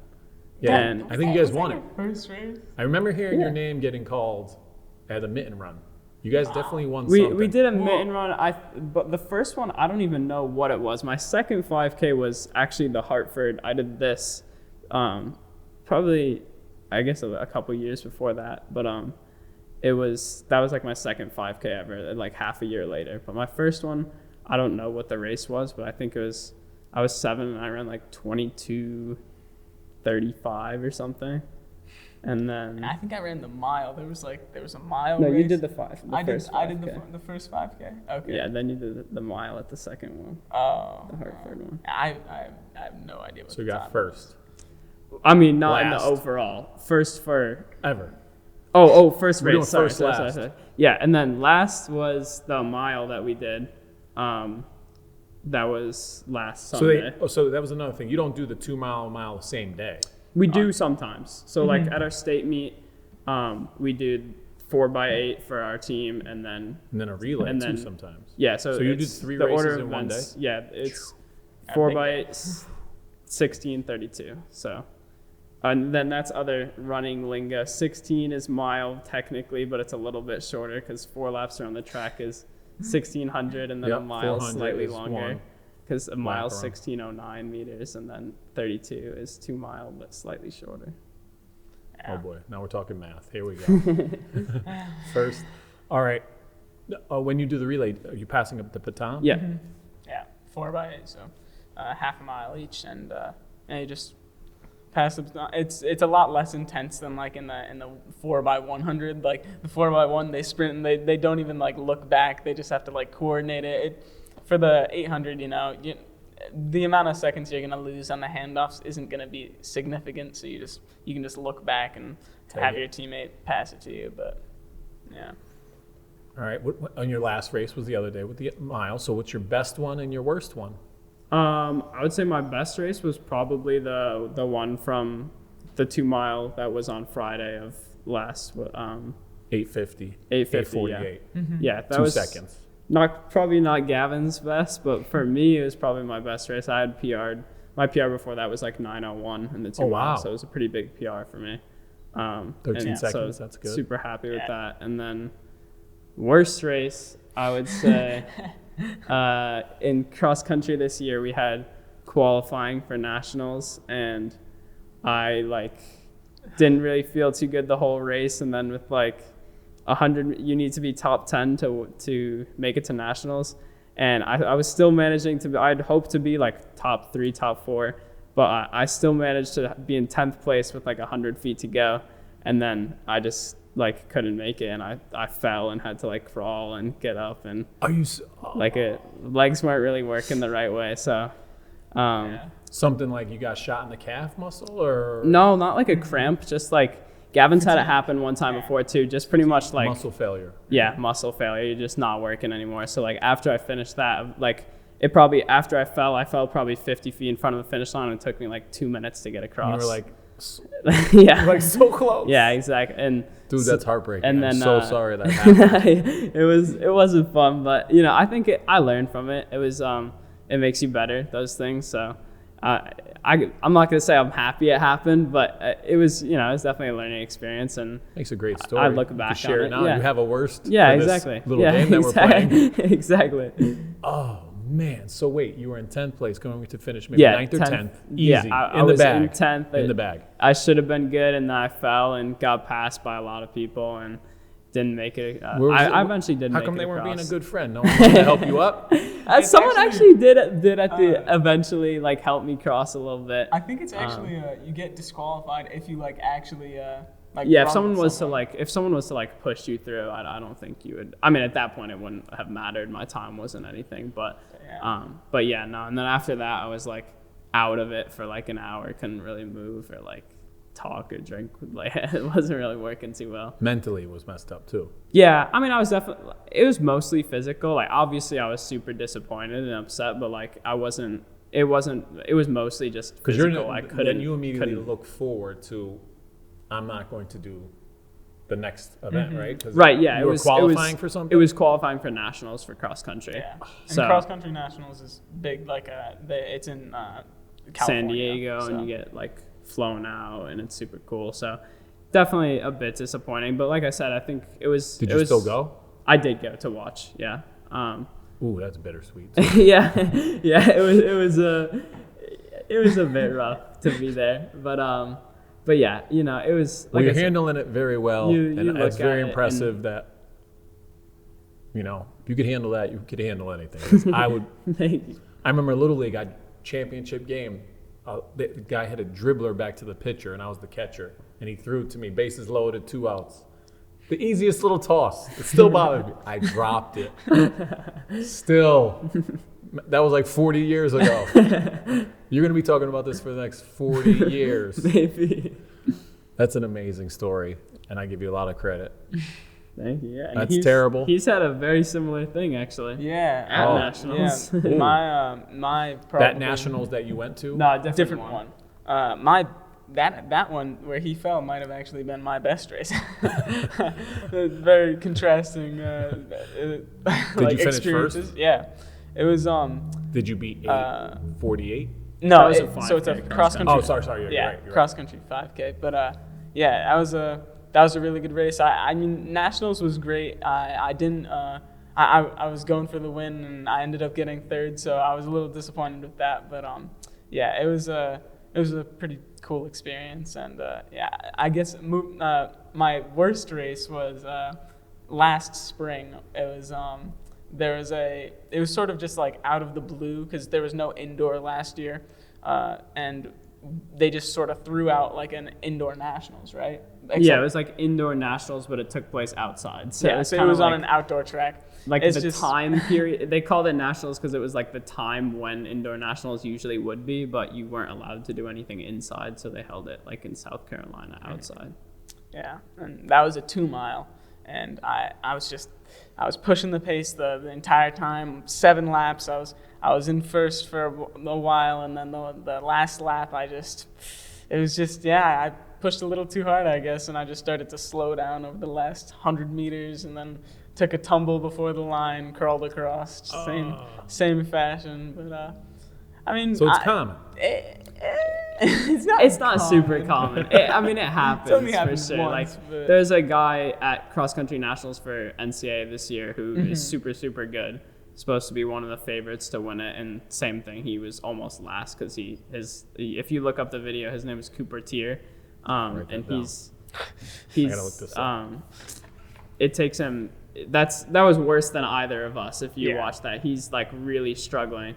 Yeah, And I think you guys won it. First race. I remember hearing your name getting called at a mitten run. You guys definitely won something. we did a mitten run. But the first one, I don't even know what it was. My second 5K was actually the Hartford. I did this, probably, I guess a couple years before that. But that was like my second 5K ever, like half a year later. But my first one, I don't know what the race was, but I think I was 7 and I ran like 22:35 or something. And then I think I ran the mile. There was a mile. no, race. you did the 5. I did 5K. the first 5K. Okay. Yeah, then you did the mile at the second one, Oh. the Hartford one. I have no idea what. So you the got time first. I mean, not in the Last. overall. First for Ever. first We're doing race. Sorry, first, sorry, last. sorry. Yeah, and then last was the mile that we did. That was last Sunday. So that was another thing. You don't do the 2 mile the same day. We do sometimes. So like at our state meet, we did 4x8 for our team, and then And then a relay And too then- sometimes. yeah. So So you did it's 3 the order races of in one events- day? Yeah, it's I 4x8, 16:32. So, and then that's other running lingo. 16 is mile technically, but it's a little bit shorter because 4 laps around the track is 1600, and then Yep, a mile 400 slightly is longer. one Because a lap mile around. 1609 meters, and then 32 is 2 mile, but slightly shorter. Oh boy, now we're talking math. Here we go. First, all right. When you do the relay, are you passing up the baton? Yeah. Yeah, 4x8, so half a mile each, and you just pass it. It's a lot less intense than like in the 4x100. Like the 4x1, they sprint and they don't even like look back. They just have to like coordinate it. For the 800, the amount of seconds you're gonna lose on the handoffs isn't gonna be significant. So you can just look back and have your teammate pass it to you. But yeah. All right. What, on your last race was the other day with the mile. So what's your best one and your worst one? I would say my best race was probably the one from the 2 mile that was on Friday of last 8:50. 8:50. Yeah. 8:48. Yeah, that 2 was seconds. probably not Gavin's best, but for me it was probably my best race. I had PR'd. My PR before that was like 9:01 in the 2 miles, so it was a pretty big PR for me. 13 seconds, that's good. Super happy with that. And then worst race, I would say, in cross country this year we had qualifying for nationals, and I didn't really feel too good the whole race. And then with 100, you need to be top 10 to make it to nationals. And I was still managing I'd hoped to be top 3, top 4, but I still managed to be in 10th place with 100 feet to go. And then I just couldn't make it, and I fell and had to crawl and get up, and legs weren't really working the right way. So something you got shot in the calf muscle, or no, not a cramp, just Gavin's had it happen one time before too, just pretty much muscle failure. Yeah, muscle failure. You're just not working anymore. So after I finished that, after I fell probably 50 feet in front of the finish line, and it took me 2 minutes to get across. You were yeah, so close. Yeah, exactly. And dude, that's heartbreaking. And then, I'm so sorry that happened. it wasn't fun, but I think I learned from it. It was it makes you better, those things. So I'm not gonna say I'm happy it happened, but it was it was definitely a learning experience, and makes a great story. I look back share on it now. Yeah. You have a worst. Yeah, for exactly. This little game that we're playing. Exactly. Oh man! So wait, you were in 10th place, going to finish maybe 9th or 10th. Easy. Yeah, I in the was bag. in 10th. In the bag. I should have been good, and then I fell and got passed by a lot of people and didn't make it. I eventually did. How come make they it weren't across. being a good friend? No one wanted to help you up. Someone actually did at the eventually help me cross a little bit. I think it's actually you get disqualified if you actually yeah, if someone was to push you through, I don't think you would. I mean, at that point it wouldn't have mattered. My time wasn't anything, but yeah, no. And then after that, I was out of it for an hour. Couldn't really move or talk or drink. It wasn't really working too well. Mentally, it was messed up too. Yeah, I mean, I was definitely. It was mostly physical. Obviously, I was super disappointed and upset, but I wasn't. It wasn't. It was mostly just physical. I couldn't. Then you immediately look forward to, I'm not going to do the next event, right? Right. Yeah. You were qualifying for something. It was qualifying for nationals for cross country. Yeah. So and cross country nationals is big. It's in California, San Diego, so. And you get flown out, and it's super cool. So definitely a bit disappointing, but like I said, I think it was. Did you still go? I did go to watch. Yeah. Ooh, that's bittersweet. yeah. It was a bit rough to be there, but yeah, it was. Well, you're handling it very well, and it's very impressive that. If you could handle that, you could handle anything. I would. Thank you. I remember Little League, championship game. The guy had a dribbler back to the pitcher, and I was the catcher, and he threw it to me, bases loaded, 2 outs. The easiest little toss. It still bothered me. I dropped it. Still. That was 40 years ago. You're going to be talking about this for the next 40 years. Maybe. That's an amazing story, and I give you a lot of credit. Thank you. Yeah, That's terrible. He's had a very similar thing, actually. Yeah. At nationals. Yeah. My that nationals that you went to? No, different one. That one where he fell might have actually been my best race. Very contrasting. Did you finish first? Yeah, it was. Did you beat 8:48? No, That was a so it's a 5K cross country. Oh, sorry. You're right. Cross country 5K. But yeah, that was a really good race. I mean, nationals was great. I didn't. I was going for the win, and I ended up getting third, so I was a little disappointed with that. But yeah, it was a pretty cool experience, and yeah, I guess my worst race was last spring. It was it was sort of just out of the blue because there was no indoor last year, and they just sort of threw out an indoor nationals, right? Yeah, it was indoor nationals, but it took place outside. So yeah, it was on an outdoor track. Time period, they called it nationals because it was the time when indoor nationals usually would be, but you weren't allowed to do anything inside, so they held it in South Carolina outside. Yeah, and that was a 2 mile, and I was pushing the pace the entire time, 7 laps. I was in first for a while, and then the last lap it was just, I pushed a little too hard, I guess, and I just started to slow down over the last 100 meters, and then took a tumble before the line, crawled across, same fashion. But I mean, So it's common. It's not super common. It happens only for happened sure. once, Like, but- there's a guy at cross country nationals for NCAA this year who is super, super good. Supposed to be one of the favorites to win it, and same thing. He was almost last because if you look up the video, his name is Cooper Tier, and he's I gotta look this up. It takes him. That was worse than either of us. If you Yeah. watch that, he's like really struggling.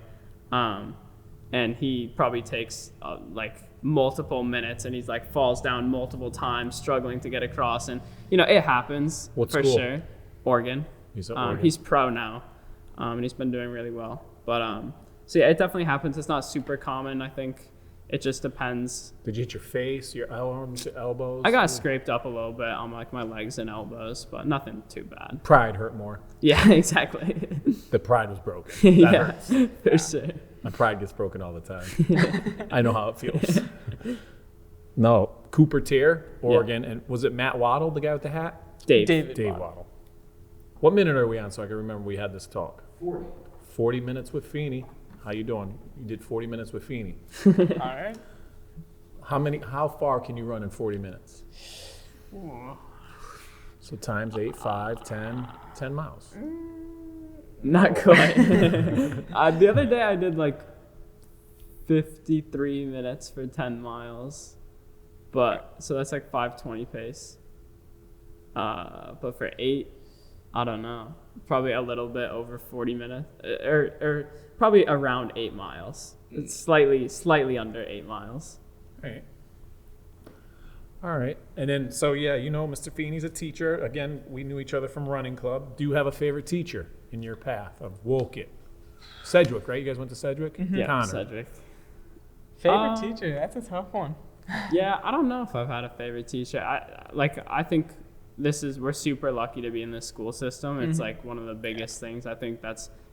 And he probably takes like multiple minutes, and he's like falls down multiple times, struggling to get across. And it happens What for school? sure. Oregon. He's at Oregon. He's pro now, and he's been doing really well. But so yeah, it definitely happens. It's not super common. I think it just depends. Did you hit your face, your arms, your elbows? I got scraped up a little bit on like my legs and elbows, but nothing too bad. Pride hurt more. Yeah, exactly. The pride was broken. That Yeah, hurts. for sure. My pride gets broken all the time. I know how it feels. No, Cooper Tier, Oregon, and was it Matt Waddle, the guy with the hat? David Dave Waddle. What minute are we on so I can remember we had this talk? 40 minutes with Feeney. How you doing? You did 40 minutes with Feeney. All right. How far can you run in 40 minutes? Ooh. So times 8, 5, 10 miles. Not quite. The other day I did like 53 minutes for 10 miles. But so that's like 5:20 pace. But for 8, I don't know. Probably a little bit over 40 minutes or probably around 8 miles. It's slightly under 8 miles. All right. And then, so yeah, Mr. Feeney's a teacher. Again, we knew each other from running club. Do you have a favorite teacher in your path of Woket? Sedgwick, right? You guys went to Sedgwick? Yeah, Conard. Sedgwick. Favorite teacher? That's a tough one. Yeah, I don't know if I've had a favorite teacher. I think we're super lucky to be in this school system. It's like one of the biggest things. I think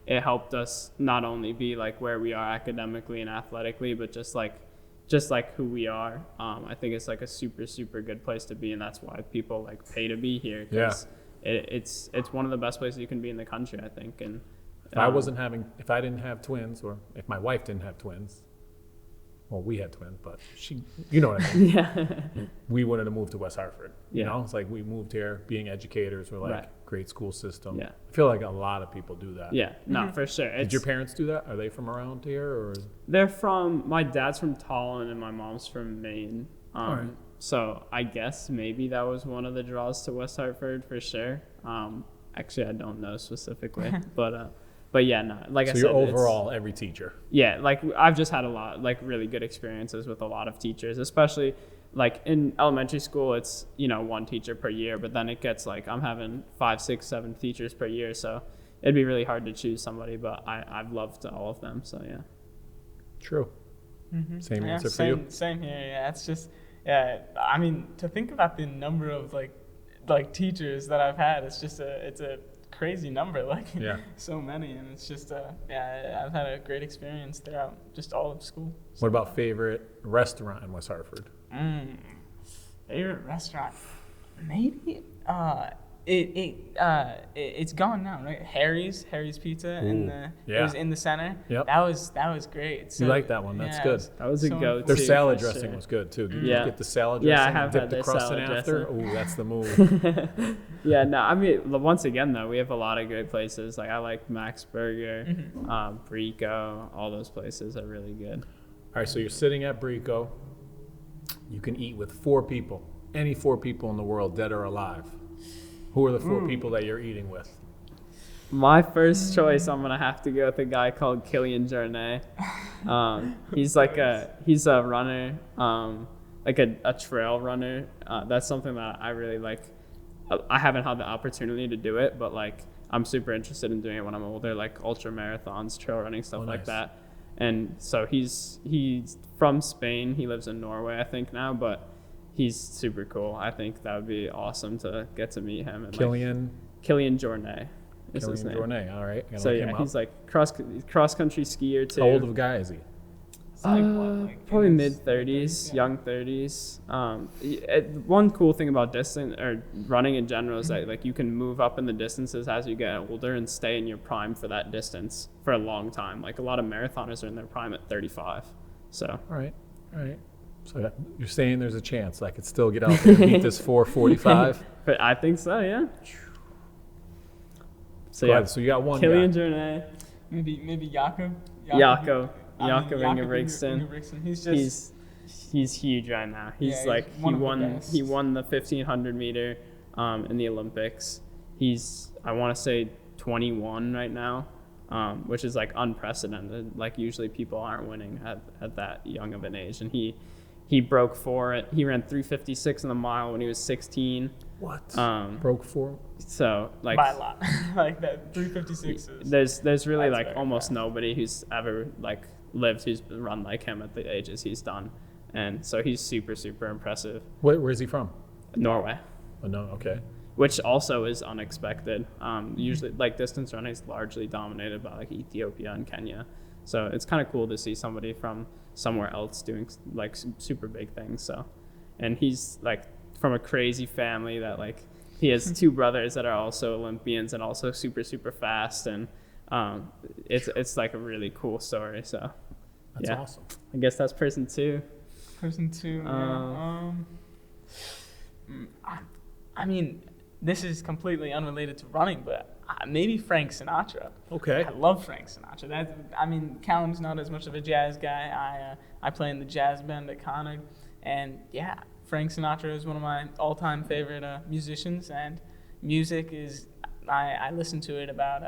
it helped us not only be like where we are academically and athletically, but just like who we are. I think it's like a super, super good place to be, and that's why people like pay to be here. Cause it's one of the best places you can be in the country, I think. And If I didn't have twins, or if my wife didn't have twins, well, we had twins, but you know what I mean. yeah, We wouldn't have moved to West Hartford. Yeah. It's like we moved here being educators. We're like, Right. great school system. Yeah. I feel like a lot of people do that. yeah, no, for sure. Did your parents do that? Are they from around here, or? They're my dad's from Tallinn and my mom's from Maine. Alright. So I guess maybe that was one of the draws to West Hartford for sure. Actually, I don't know specifically, but yeah, no. Like I So said, you're overall every teacher. yeah, like I've just had a lot, like really good experiences with a lot of teachers, especially like in elementary school, it's, one teacher per year, but then it gets like, I'm having 5, 6, 7 teachers per year. So it'd be really hard to choose somebody, but I've loved all of them. So yeah. True. Same answer for same, you. Same here. Yeah, it's just, I mean, to think about the number of like teachers that I've had, it's a crazy number, like Yeah. so many, and it's just I've had a great experience throughout just all of school. What about favorite restaurant in West Hartford? Favorite restaurant? Maybe it's gone now, right? Harry's Pizza, and it yeah. was in the center. Yep. That was great. So, You like that one? That's yeah, good. That was a so go-to. Their salad for dressing sure. was good too. Did you Yeah. get the salad Yeah, dressing? I have Dip had the their crust in salad after. dressing. Ooh, that's the move. Yeah, no, I mean, once again, though, we have a lot of great places. Like, I like Max Burger, Brico, all those places are really good. All right, so you're sitting at Brico. You can eat with 4 people, any 4 people in the world, dead or alive. Who are the 4 people that you're eating with? My first choice, I'm going to have to go with a guy called Killian Jornet. He's a runner, like a trail runner. That's something that I really like. I haven't had the opportunity to do it, but like I'm super interested in doing it when I'm older, like ultra marathons, trail running, stuff like that. And so he's from Spain. He lives in Norway, I think now, but he's super cool. I think that would be awesome to get to meet him. And Killian Jornet is his name. Jornet. All right. So yeah, he's like cross country skier too. How old of a guy is he? It's like what, like Probably in mid his 30s, yeah. young 30s. One cool thing about distance or running in general is that like you can move up in the distances as you get older and stay in your prime for that distance for a long time. Like a lot of marathoners are in their prime at 35. So All right. So you're saying there's a chance I could still get out there and beat this 4:45? but I think so, yeah. So Go yeah, ahead. So you got one Killian guy. Jornet, Maybe Jakob. Jakob Jakob Ingebrigtsen. Ingebrigtsen. He's just He's huge right now. He's Yeah, he's one of the best. he won the 1500 meter in the Olympics. He's I want to say 21 right now, which is like unprecedented. Like usually people aren't winning at that young of an age, and he broke for it. He ran 3:56 in the mile when he was 16. What? Um, Broke 4? So like by a lot. Like that 356 is. there's really That's like very almost fast. nobody who's ever like lived who's run like him at the ages he's done, and so he's super impressive. Where's he from? Norway, Oh, no. Okay. which also is unexpected. Usually like distance running is largely dominated by like Ethiopia and Kenya, so it's kind of cool to see somebody from somewhere else doing like super big things. So, and he's like from a crazy family that like he has two brothers that are also Olympians and also super fast, and it's like a really cool story. So That's yeah. awesome. I guess that's person 2. Person 2. I mean, this is completely unrelated to running, but maybe Frank Sinatra. Okay. I love Frank Sinatra. I mean, Callum's not as much of a jazz guy. I play in the jazz band at Conard, and yeah, Frank Sinatra is one of my all-time favorite musicians. And music is, I listen to it about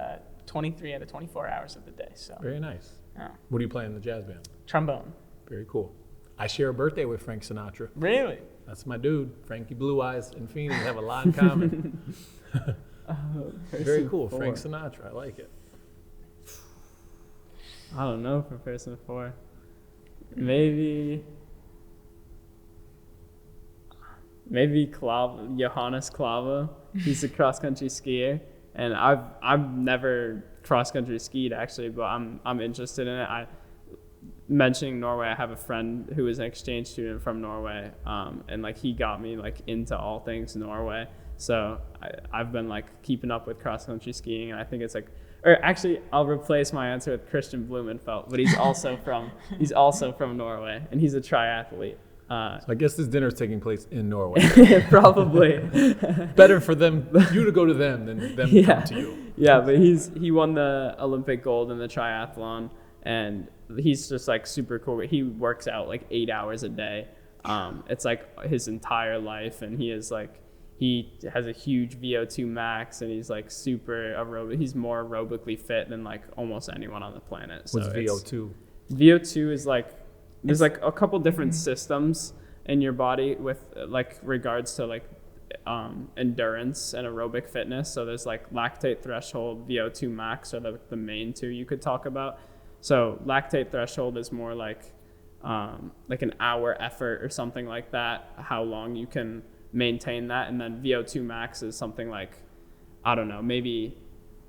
23 out of 24 hours of the day. So Very nice. yeah. What do you play in the jazz band? Trombone. Very cool. I share a birthday with Frank Sinatra. Really? That's my dude. Frankie Blue Eyes and Feeney have a lot in common. Very cool. Frank Sinatra. I like it. I don't know for person 4. Maybe Johannes Klava. He's a cross country skier, and I've never cross country skied actually, but I'm interested in it. Mentioning Norway, I have a friend who is an exchange student from Norway, and like he got me like into all things Norway. So I've been like keeping up with cross country skiing, and I think it's like, or actually I'll replace my answer with Christian Blumenfeld, but he's also from Norway, and he's a triathlete. So I guess this dinner is taking place in Norway. Probably. Better for you to go to them than them to come to you. Yeah, but he won the Olympic gold in the triathlon, and he's just like super cool. He works out like 8 hours a day. It's like his entire life, and he has a huge VO2 max, and he's like super aerobic. He's more aerobically fit than like almost anyone on the planet. So What's VO2? VO2 is like there's like a couple different systems in your body with like regards to like endurance and aerobic fitness. So there's like lactate threshold, VO2 max are the main two you could talk about. So lactate threshold is more like an hour effort or something like that, how long you can maintain that. And then VO2 max is something like, I don't know, maybe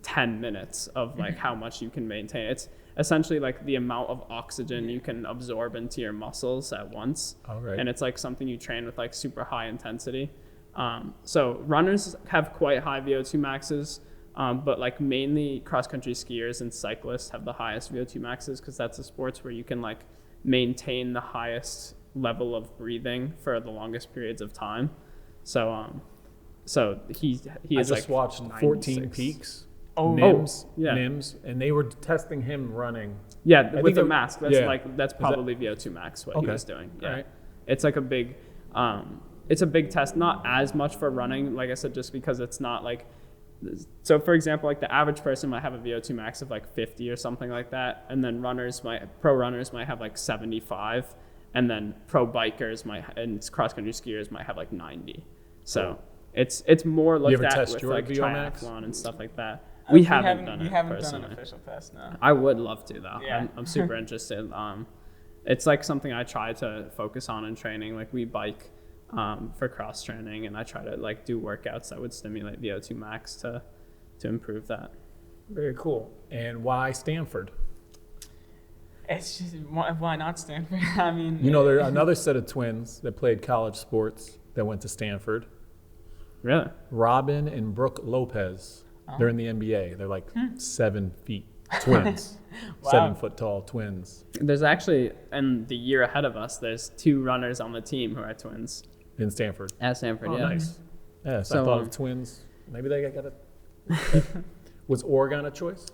10 minutes of like how much you can maintain. It's essentially like the amount of oxygen you can absorb into your muscles at once. All right. And it's like something you train with like super high intensity. So runners have quite high VO2 maxes, but like mainly cross-country skiers and cyclists have the highest VO2 maxes because that's the sports where you can like maintain the highest level of breathing for the longest periods of time. So he I is just like watched 14 96. Peaks. Oh. NIMS, and they were testing him running. Yeah, I with think a mask. That's yeah. that's probably VO2 max what he Okay. was doing. Yeah, Alright. it's like a big, it's a big test. Not as much for running, like I said, just because it's not like. So for example, like the average person might have a VO2 max of like 50 or something like that, and then pro runners might have like 75, and then pro bikers and cross country skiers might have like 90. So it's more like ever that test with your like VO max? triathlon and stuff like that. We haven't done You it haven't personally. done an official test, no. I would love to though. Yeah. I'm super interested. It's like something I try to focus on in training. Like we bike for cross training, and I try to like do workouts that would stimulate VO2 max to improve that. Very cool. And why Stanford? It's just why not Stanford? I mean, You know, there are another set of twins that played college sports that went to Stanford. Really? Robin and Brooke Lopez. They're in the NBA. They're like 7 feet twins. Wow. 7 foot tall twins There's actually, in the year ahead of us, there's 2 runners on the team who are twins in Stanford. at Stanford. Oh, yeah. nice. Yes, I So, thought of twins. Maybe they got it. Was Oregon a choice?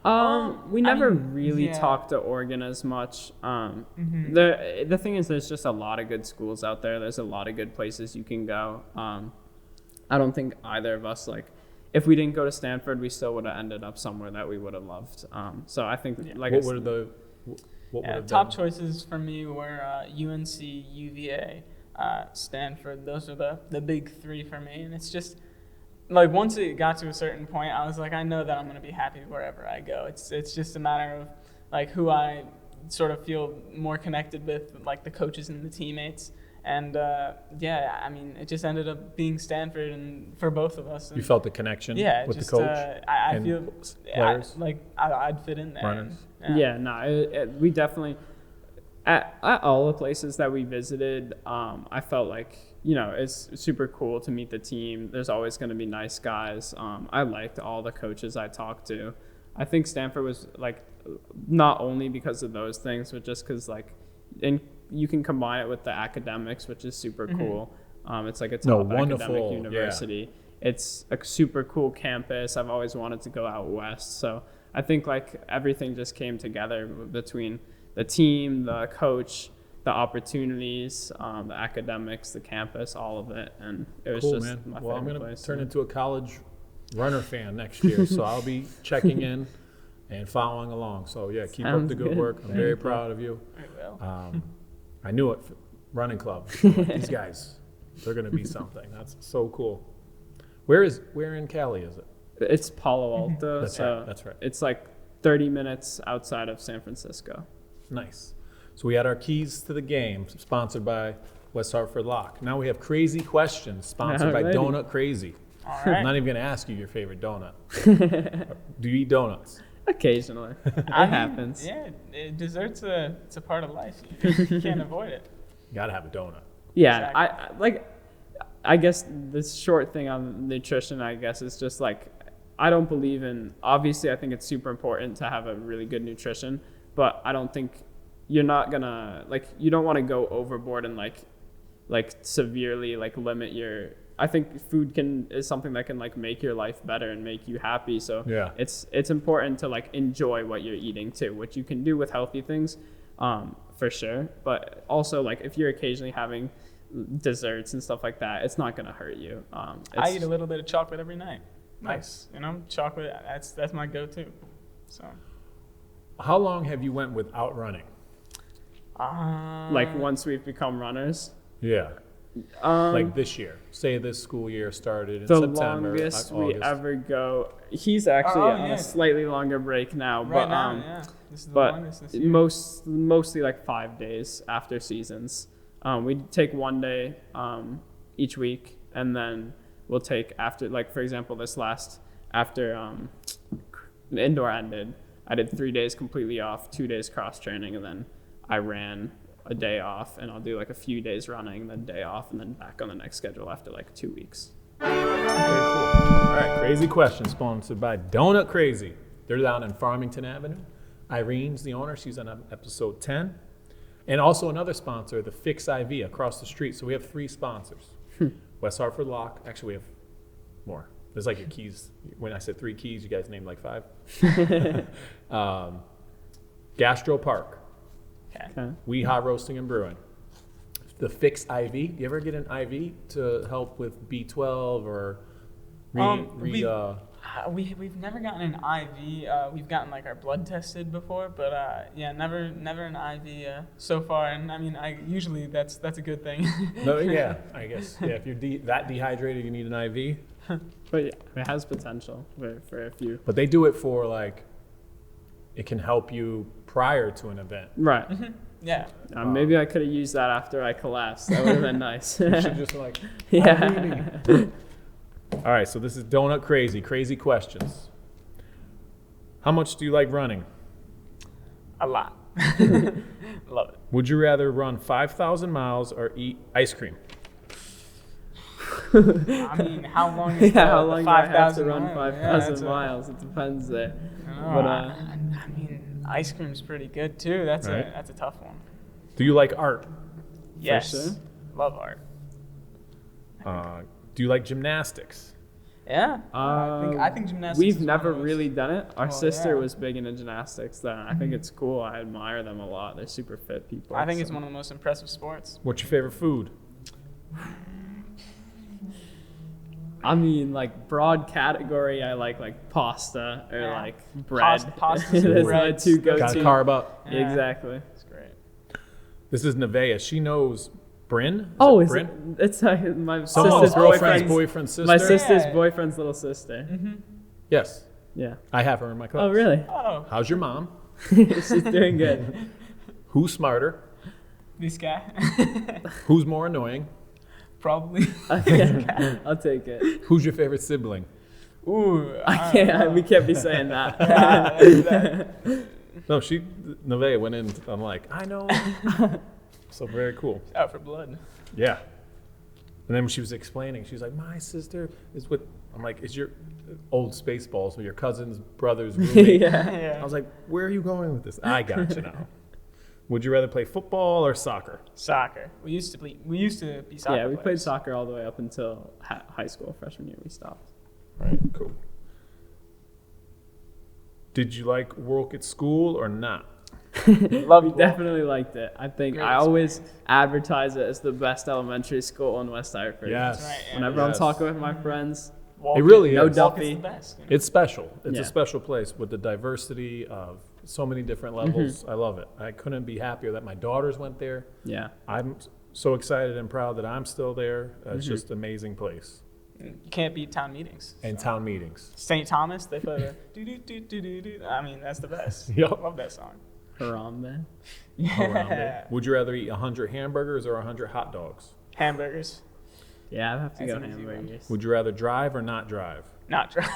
We never mean, really yeah. talked to Oregon as much. The thing is, there's just a lot of good schools out there. There's a lot of good places you can go. I don't think either of us, like, if we didn't go to Stanford, we still would have ended up somewhere that we would have loved. So I think, like, What were the what Yeah, would have top done? choices for me were UNC, UVA, Stanford. Those are the big 3 for me. And it's just, like, once it got to a certain point, I was like, I know that I'm going to be happy wherever I go. It's just a matter of, like, who I sort of feel more connected with, like the coaches and the teammates. And, yeah, I mean, it just ended up being Stanford and for both of us. And You felt the connection yeah, with just, the coach I and feel players? I'd fit in there. Runners? And, yeah, no, we definitely, at all the places that we visited, I felt like, you know, it's super cool to meet the team. There's always going to be nice guys. I liked all the coaches I talked to. I think Stanford was, like, not only because of those things, but just because, like, you can combine it with the academics, which is super cool. It's like a top wonderful, academic university. It's a super cool campus. I've always wanted to go out west. So I think, like, everything just came together between the team, the coach, the opportunities, the academics, the campus, all of it. And it was Cool, just man. my Well, I'm favorite going to place. turn into a college runner fan next year, so I'll be checking in and following along. So, yeah, keep up Sounds the good good. work. I'm Thank very you. proud of you. I will. I knew it. Running club. These guys, they're going to be something. That's so cool. Where in Cali is it? It's Palo Alto. That's so right, that's right. It's like 30 minutes outside of San Francisco. Nice. So we had our keys to the game, sponsored by West Hartford Lock. Now we have crazy questions, sponsored by Alrighty. Donut Crazy. All I'm right. not even going to ask you your favorite donut. Do you eat donuts? Occasionally. It I mean, happens. Yeah, dessert's it's a part of life. You can't avoid it. You got to have a donut. Yeah, Exactly. I guess this short thing on nutrition, I guess, is just like, I don't believe in, obviously I think it's super important to have a really good nutrition, but I don't think you're not gonna, like, you don't want to go overboard and like severely like limit your, I think food is something that can like make your life better and make you happy. So Yeah. it's important to like enjoy what you're eating too, which you can do with healthy things, for sure. But also, like, if you're occasionally having desserts and stuff like that, it's not gonna hurt you. I eat a little bit of chocolate every night. Nice. You know, chocolate, that's my go-to. So, How long have you went without running? like, once we've become runners. Yeah. Like this year. Say this school year started in The September. longest we August. ever go. He's actually on yeah. a slightly longer break now, right but now, yeah. This is the but longest this year. mostly like 5 days after seasons. We take 1 day each week, and then we'll take after, like, for example, after indoor ended, I did 3 days completely off, 2 days cross training, and then I ran a day off, and I'll do like a few days running, then day off, and then back on the next schedule after like 2 weeks. Okay, cool. All right, crazy question sponsored by Donut Crazy. They're down in Farmington Avenue. Irene's the owner. She's on episode 10. And also another sponsor, the Fix IV, across the street. So we have 3 sponsors. West Hartford Lock. Actually, we have more. There's like your keys. When I said 3 keys, you guys named like 5. Gastro Park. Okay. WeHa Roasting and Brewing. The Fix IV. Do you ever get an IV to help with B12 or we've never gotten an IV. We've gotten like our blood tested before, but yeah, never an IV so far. And I mean, usually that's a good thing. No, yeah, I guess. Yeah, if you're that dehydrated, you need an IV. But yeah, it has potential for a few. But they do it for like, it can help you prior to an event. Right. Yeah. Maybe I could have used that after I collapsed. That would have been nice. You should just like, Yeah. All right, so this is Donut Crazy. Crazy questions. How much do you like running? A lot. Love it. Would you rather run 5,000 miles or eat ice cream? I mean, how long is How long the do I have to 5,000 run miles? 5,000 miles? It depends there. But I mean, ice cream's pretty good too. That's Right. a tough one. Do you like art? Yes, sure. love art. Do you like gymnastics? Yeah, I think gymnastics. We've is never one of those- really done it. Our Well, sister yeah. was big into gymnastics. Then I think it's cool. I admire them a lot. They're super fit people. I think it's so. one of the most impressive sports. What's your favorite food? I mean, like broad category. I like pasta or Yeah. like bread. Pasta's That's my breads, two those Got to go-to. carb up. Yeah. Exactly. It's great. This is Nevaeh. She knows Bryn. Oh, is Bryn? it? It's my Someone's sister's girlfriend's boyfriend's boyfriend's sister. My sister's Yeah. boyfriend's little sister. Yes, Yeah. I have her in my class. Oh, really? Oh, How's your mom? She's doing good. Who's smarter? this guy. Who's more annoying? Probably. Okay, I'll take it. Who's your favorite sibling? Ooh, I can't. We can't be saying that. No, Nevaeh went in. I'm like, I know. So very cool. Out for blood. Yeah. And then when she was explaining, she's like, my sister is with, I'm like, is your old Spaceballs with your cousin's brother's roommate? Yeah. I was like, where are you going with this? I got you now. Would you rather play football or soccer? Soccer. We used to be soccer. Yeah, we played players. soccer all the way up until high school. Freshman year, we stopped. Right, cool. Did you like work at school or not? Love We definitely liked it. I think Great I always advertise it as the best elementary school in West Hartford. Yes. That's right, yeah. Whenever I'm Yes. talking with my friends, It really No is. doubt. It's the best. You know? It's special. It's Yeah. a special place with the diversity of so many different levels. I love it. I couldn't be happier that my daughters went there. yeah. I'm so excited and proud that I'm still there. It's just an amazing place. You can't beat town meetings. And town meetings. St. Thomas, they play the do do do do do do. I mean, that's the best. Yup. Love that song. Harambe. Around it. Would you rather eat 100 hamburgers or 100 hot dogs? Hamburgers, Yeah, I'd have to That's go an easy one. hamburgers. Would you rather drive or not drive? not drive.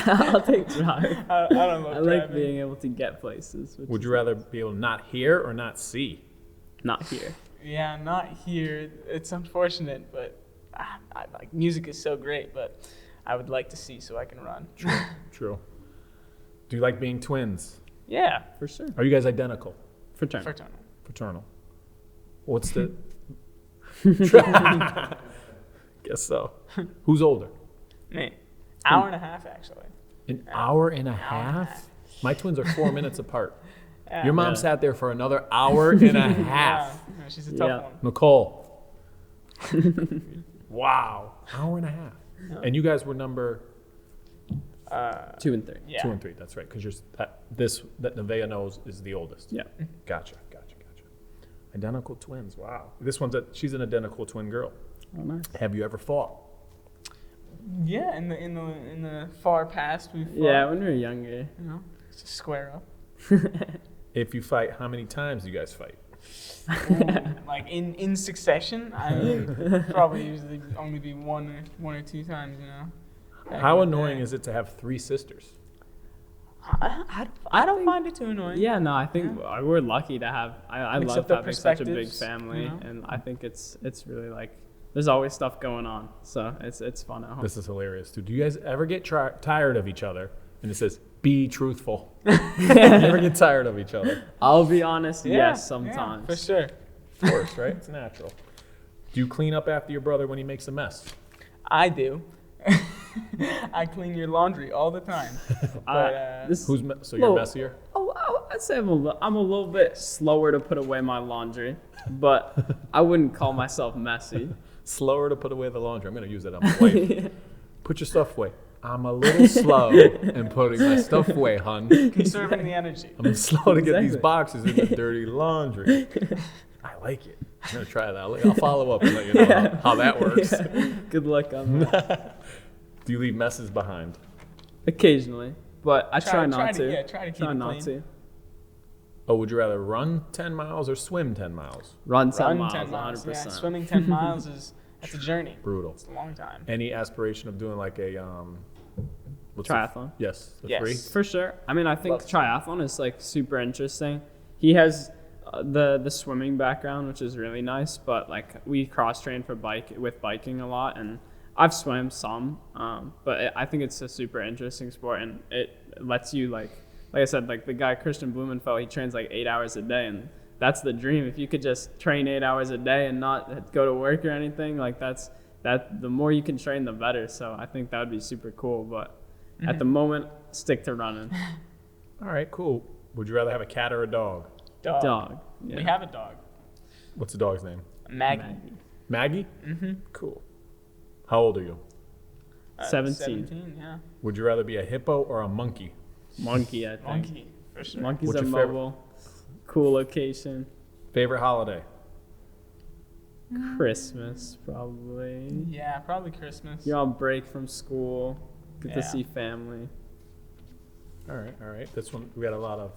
I'll take drive. I don't love I like driving. being able to get places. Which Would is you rather be able to not hear or not see? not here? Yeah, not here. It's unfortunate, but like music is so great. But I would like to see so I can run. True. Do you like being twins? Yeah, For sure. Are you guys identical? Fraternal. fraternal. Fraternal. What's the. Guess so. Who's older? Me, hour and a half actually. An hour and a and a half? half. My twins are 4 minutes apart. Yeah. Your mom Yeah. sat there for another hour and a half. Yeah, she's a tough Yeah. one. Nicole. Wow. Hour and a half. And you guys were number 2 and 3. Yeah. 2 and 3. That's right. Because that Nevaeh knows is the oldest. Yeah. Gotcha. Identical twins. Wow. She's an identical twin girl. Oh, nice. Have you ever fought? Yeah, in the far past we fought. Yeah, when we were younger. You know, just square up. If you fight, how many times do you guys fight? Like in succession, I mean, probably usually only be one or two times. You know. How annoying is it to have 3 sisters? I don't find it too annoying. Yeah, no, I think we're lucky to have. I Mix love up the having such a big perspectives, family, you know? and I think it's really like there's always stuff going on, so it's fun at home. This is hilarious, dude. Do you guys ever get tired of each other? And it says, be truthful. You ever get tired of each other? I'll be honest, Yeah, yes, sometimes. for sure. Of course, right? It's natural. Do you clean up after your brother when he makes a mess? I do. I clean your laundry all the time. But, This, So you're Well- messier? I'd say I'm a little bit slower to put away my laundry, but I wouldn't call myself messy. Slower to put away the laundry. I'm going to use that on my wife. Put your stuff away. I'm a little slow in putting my stuff away, hun. conserving the energy. I'm slow to get these Exactly. boxes in the dirty laundry. I like it. I'm going to try that. I'll follow up and let you know how that works. Good luck on that. Do you leave messes behind? Occasionally, but I try not try to. to keep it not clean. to. Oh, would you rather run 10 miles or swim 10 miles? Run 10 Run miles, 10 miles. 100%. Yeah, swimming 10 miles that's a journey. Brutal. It's a long time. Any aspiration of doing like a what's it? Triathlon. Yes, the Yes. 3. For sure. I mean, I think Love- triathlon is like super interesting. he has the swimming background, which is really nice, but like we cross train for biking a lot, and I've swam some, but I think it's a super interesting sport, and it lets you like I said, like the guy Christian Blumenfeld, he trains like 8 hours a day, and that's the dream. If you could just train 8 hours a day and not go to work or anything, like the more you can train, the better. So I think that would be super cool. But at the moment, stick to running. All right, cool. Would you rather have a cat or a dog? Dog. Yeah. We have a dog. What's the dog's name? Maggie. Maggie? Mm-hmm. Cool. How old are you? 17. 17, yeah. Would you rather be a hippo or a monkey? Monkey, I think. Monkey, for sure. Monkeys What's are your favorite? mobile. Cool location. Favorite holiday? Christmas, probably. Yeah, probably Christmas. You're on break from school. Get to Yeah. see family. All right. This one, we got a lot of,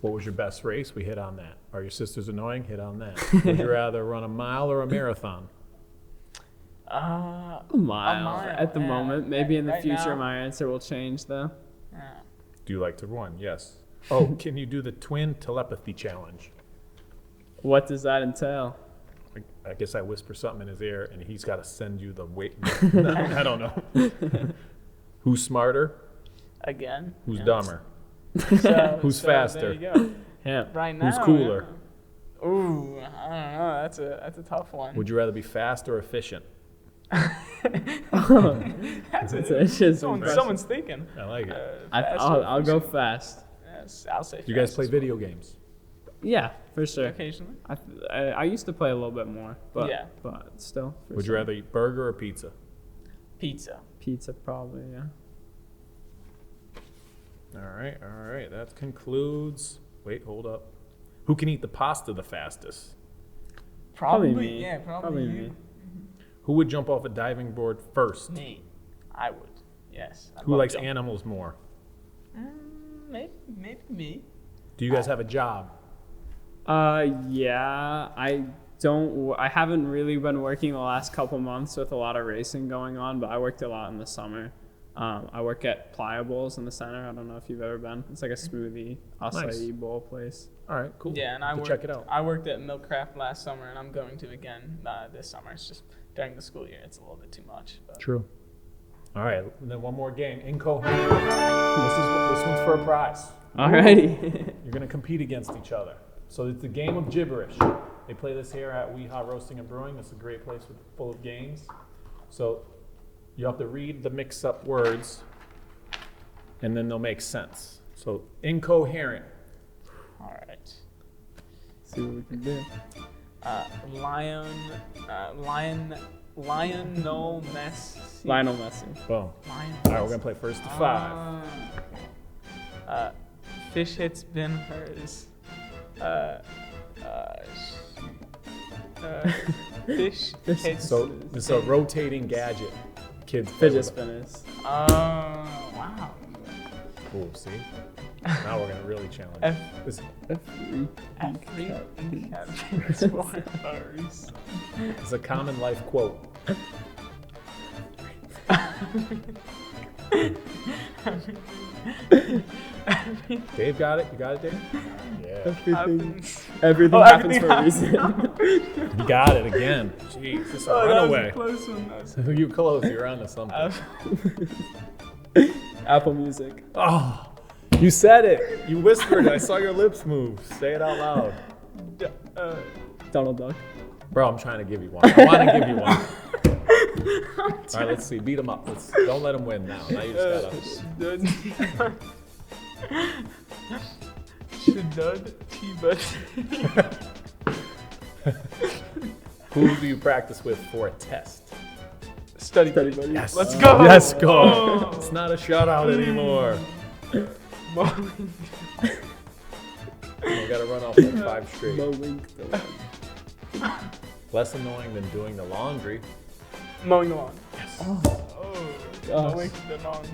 what was your best race? We hit on that. Are your sisters annoying? Hit on that. Would you rather run a mile or a marathon? A mile at the yeah. moment. Maybe in the Right future now. my answer will change though. Yeah. Do you like to run? Yes. Oh, can you do the twin telepathy challenge? What does that entail? I guess I whisper something in his ear, and he's got to send you the weight. No, I don't know. Who's smarter? Again. Who's yeah. dumber? Who's There faster? you go. Yeah. Right now. Who's cooler? Yeah. Ooh, I don't know. That's a tough one. Would you rather be fast or efficient? That's It's just someone's thinking. I like it. I'll go fast. Yes, I'll say. You guys fast play as well. video games? Yeah, for sure. Occasionally. I used to play a little bit more, but Yeah. but still. for Would you sure. rather eat burger or pizza? Pizza. Pizza probably? Yeah. All right. That concludes. Wait, hold up. Who can eat the pasta the fastest? Probably me. Yeah, probably you. me. Who would jump off a diving board first? Me. I would. Yes. I Who love likes jump. animals more? Maybe me. Do you guys have a job? Yeah. I haven't really been working the last couple months with a lot of racing going on, but I worked a lot in the summer. I work at Pliables in the center. I don't know if you've ever been. It's like a smoothie acai bowl place. All right, cool. Yeah, and We'll check it out. I worked at Milkcraft last summer, and I'm going to again this summer. It's just during the school year, it's a little bit too much. But. True. All right, and then one more game. Incohearent. This one's for a prize. Alrighty. You're going to compete against each other. So it's a game of gibberish. They play this here at WeHa Roasting and Brewing. It's a great place full of games. So you have to read the mix-up words, and then they'll make sense. So incoherent. All right. See what we can do. Lionel Messi. Lionel Messi. Boom. Lionel All right, we're going to play first to five. Fish hits Ben Hers. Fish hits. So it's a rotating gadget. Kids play Fidget with. spinners. Wow. Cool, see? Now we're going to really challenge. F- This- It's a common life quote. Dave got it? You got it, Dave? Yeah. Everything happens for a reason. You got it again. Jeez, this is a runaway. Close one. You close. You're on to something. Apple Music. Oh, you said it. You whispered. I saw your lips move. Say it out loud. Donald Duck. Bro, I'm trying to give you one. I want to give you one. All right, let's see. Beat him up. Don't let him win now. Now you just gotta. Who do you practice with for a test? Study buddy. Yes. Let's go. Let's go. Oh. It's not a shutout anymore. We gotta run off like 5 straight. Less annoying than doing the laundry. Mowing the lawn. Gosh. Mowing the lawn.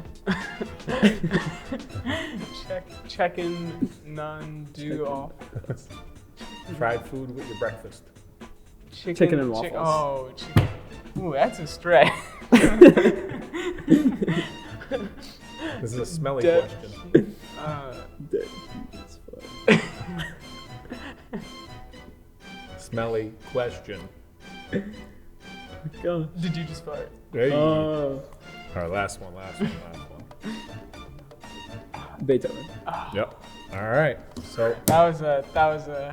Checking none due off. Fried food with your breakfast. Chicken and waffles. Oh, chicken. Ooh, that's a stretch. This is a smelly Dead. question. smelly question. Go. Did you just fart? Hey. Oh, All right, last one. Beethoven. Yep. All right. So That was a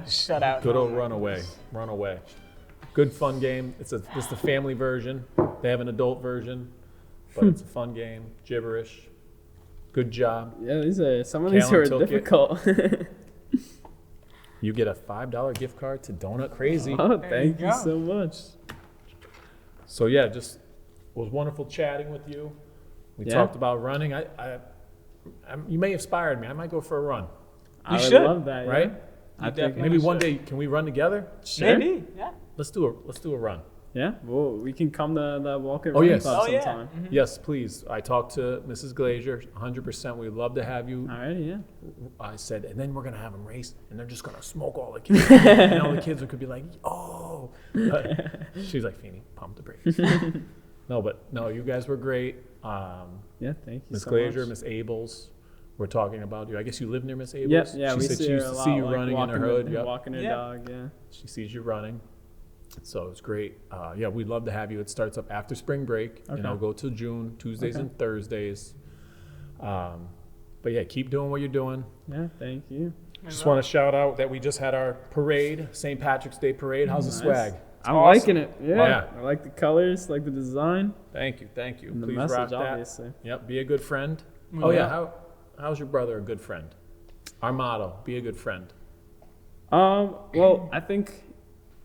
shutout. good old moment. runaway. Good fun game. It's the family version. They have an adult version, but it's a fun game. Gibberish. Good job. Yeah, these are some of these Callum are took it. difficult. You get a $5 gift card to Donut Crazy. Oh, There thank you you go. so much. So yeah, just was wonderful chatting with you. We Yeah. talked about running. You may have inspired me. I might go for a run. I would should, love that. right? I think definitely Maybe one should. day can we run together? Sure. Maybe, yeah. Let's do a run. Yeah. Well, we can come to the Walker Oh, Running yes. Club Oh, yeah. sometime. Mhm. Yes, please. I talked to Mrs. Glazier, 100%. We'd love to have you. Alrighty, yeah. I said, and then we're gonna have them race, and they're just gonna smoke all the kids, and all the kids could be like, "Oh!" She's like, "Feeney, pump the brakes." No, you guys were great. Yeah, thank you Miss so Glazier, much. Miss Abels, we're talking about you. I guess you live near Miss Abels. Yep, yeah, She we said see she her used a to lot, see you like, running in her walking hood. her, Yep. walking her Yeah. dog, yeah. She sees you running. So it's great. Yeah, we'd love to have you. It starts up after spring break, and Okay. I'll go till June, Tuesdays Okay. and Thursdays. But yeah, keep doing what you're doing. Yeah, thank you. Just want to shout out that we just had our parade, St. Patrick's Day parade. How's the Nice. swag? I'm awesome. liking it. Yeah. Yeah. I like the colors, like the design, Thank you. and the Please message, rock that. obviously. Yep, be a good friend. We Oh will. yeah, how's your brother a good friend? Our motto, be a good friend. Well, I think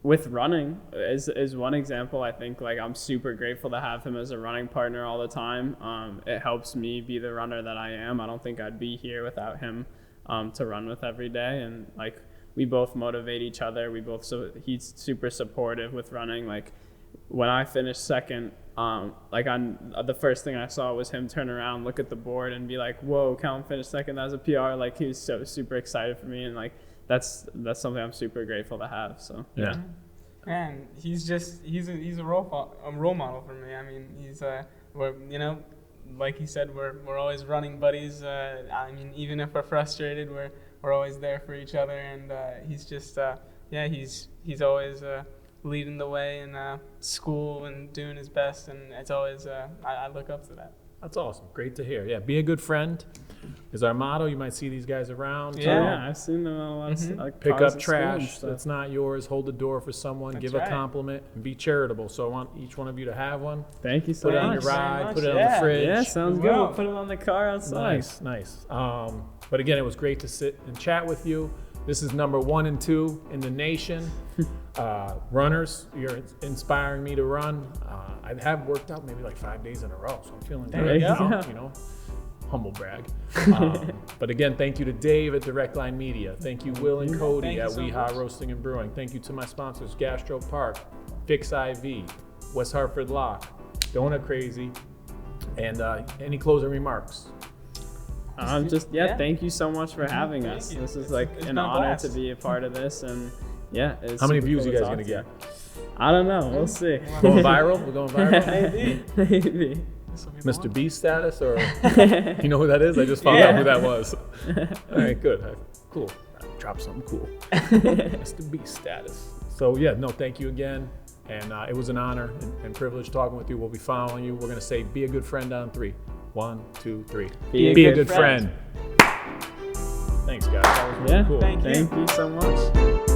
with running is one example. I think like I'm super grateful to have him as a running partner all the time. It helps me be the runner that I am. I don't think I'd be here without him to run with every day. And like we both motivate each other. He's super supportive with running. Like when I finished second, the first thing I saw was him turn around, look at the board, and be like, "Whoa, Callum finished second. That was a PR." Like he was so super excited for me, and like that's something I'm super grateful to have. So Yeah. Man, he's a role model for me. I mean, like he said, we're always running buddies. I mean, even if we're frustrated, we're always there for each other. And he's just he's always leading the way in school and doing his best. And it's always I look up to that. That's awesome. Great to hear. Yeah, be a good friend is our motto. You might see these guys around. yeah, I've seen them on a lot of like, Pick cars up at school and trash stuff. that's not yours. Hold the door for someone. That's give a right. compliment and be charitable. So I want each one of you to have one. Thank you so Put it on much. your Thanks very ride. much. Put it on the Yeah. fridge. Yeah, sounds We good. will. We'll put them on the car outside. Nice. But again, it was great to sit and chat with you. This is number 1 and 2 in the nation. Runners, you're inspiring me to run. I have worked out maybe like 5 days in a row, so I'm feeling There good. you go. You know, humble brag. But again, thank you to Dave at Directline Media. Thank you, Will and Cody Thank you at so WeHa much. Roasting and Brewing. Thank you to my sponsors, Gastro Park, Fix IV, West Hartford Lock, Donut Crazy, and any closing remarks? Yeah. Thank you so much for having Thank us. you. This is It's like been an a honor blast. to be a part of this, and yeah, it's How many super views cool you to guys talk gonna to get? you. I don't know. We'll see. Going viral? We're going viral? Maybe. This will be the Mr. one. Beast status, or you know who that is? I just found out who that was. All right, good. Cool. Drop something cool. Mr. Beast status. So yeah, no, thank you again, and it was an honor and privilege talking with you. We'll be following you. We're gonna say, be a good friend on 3. 1, 2, 3. Be a good friend. Thanks, guys. That was really Yeah. cool. Thank you. Thank you so much.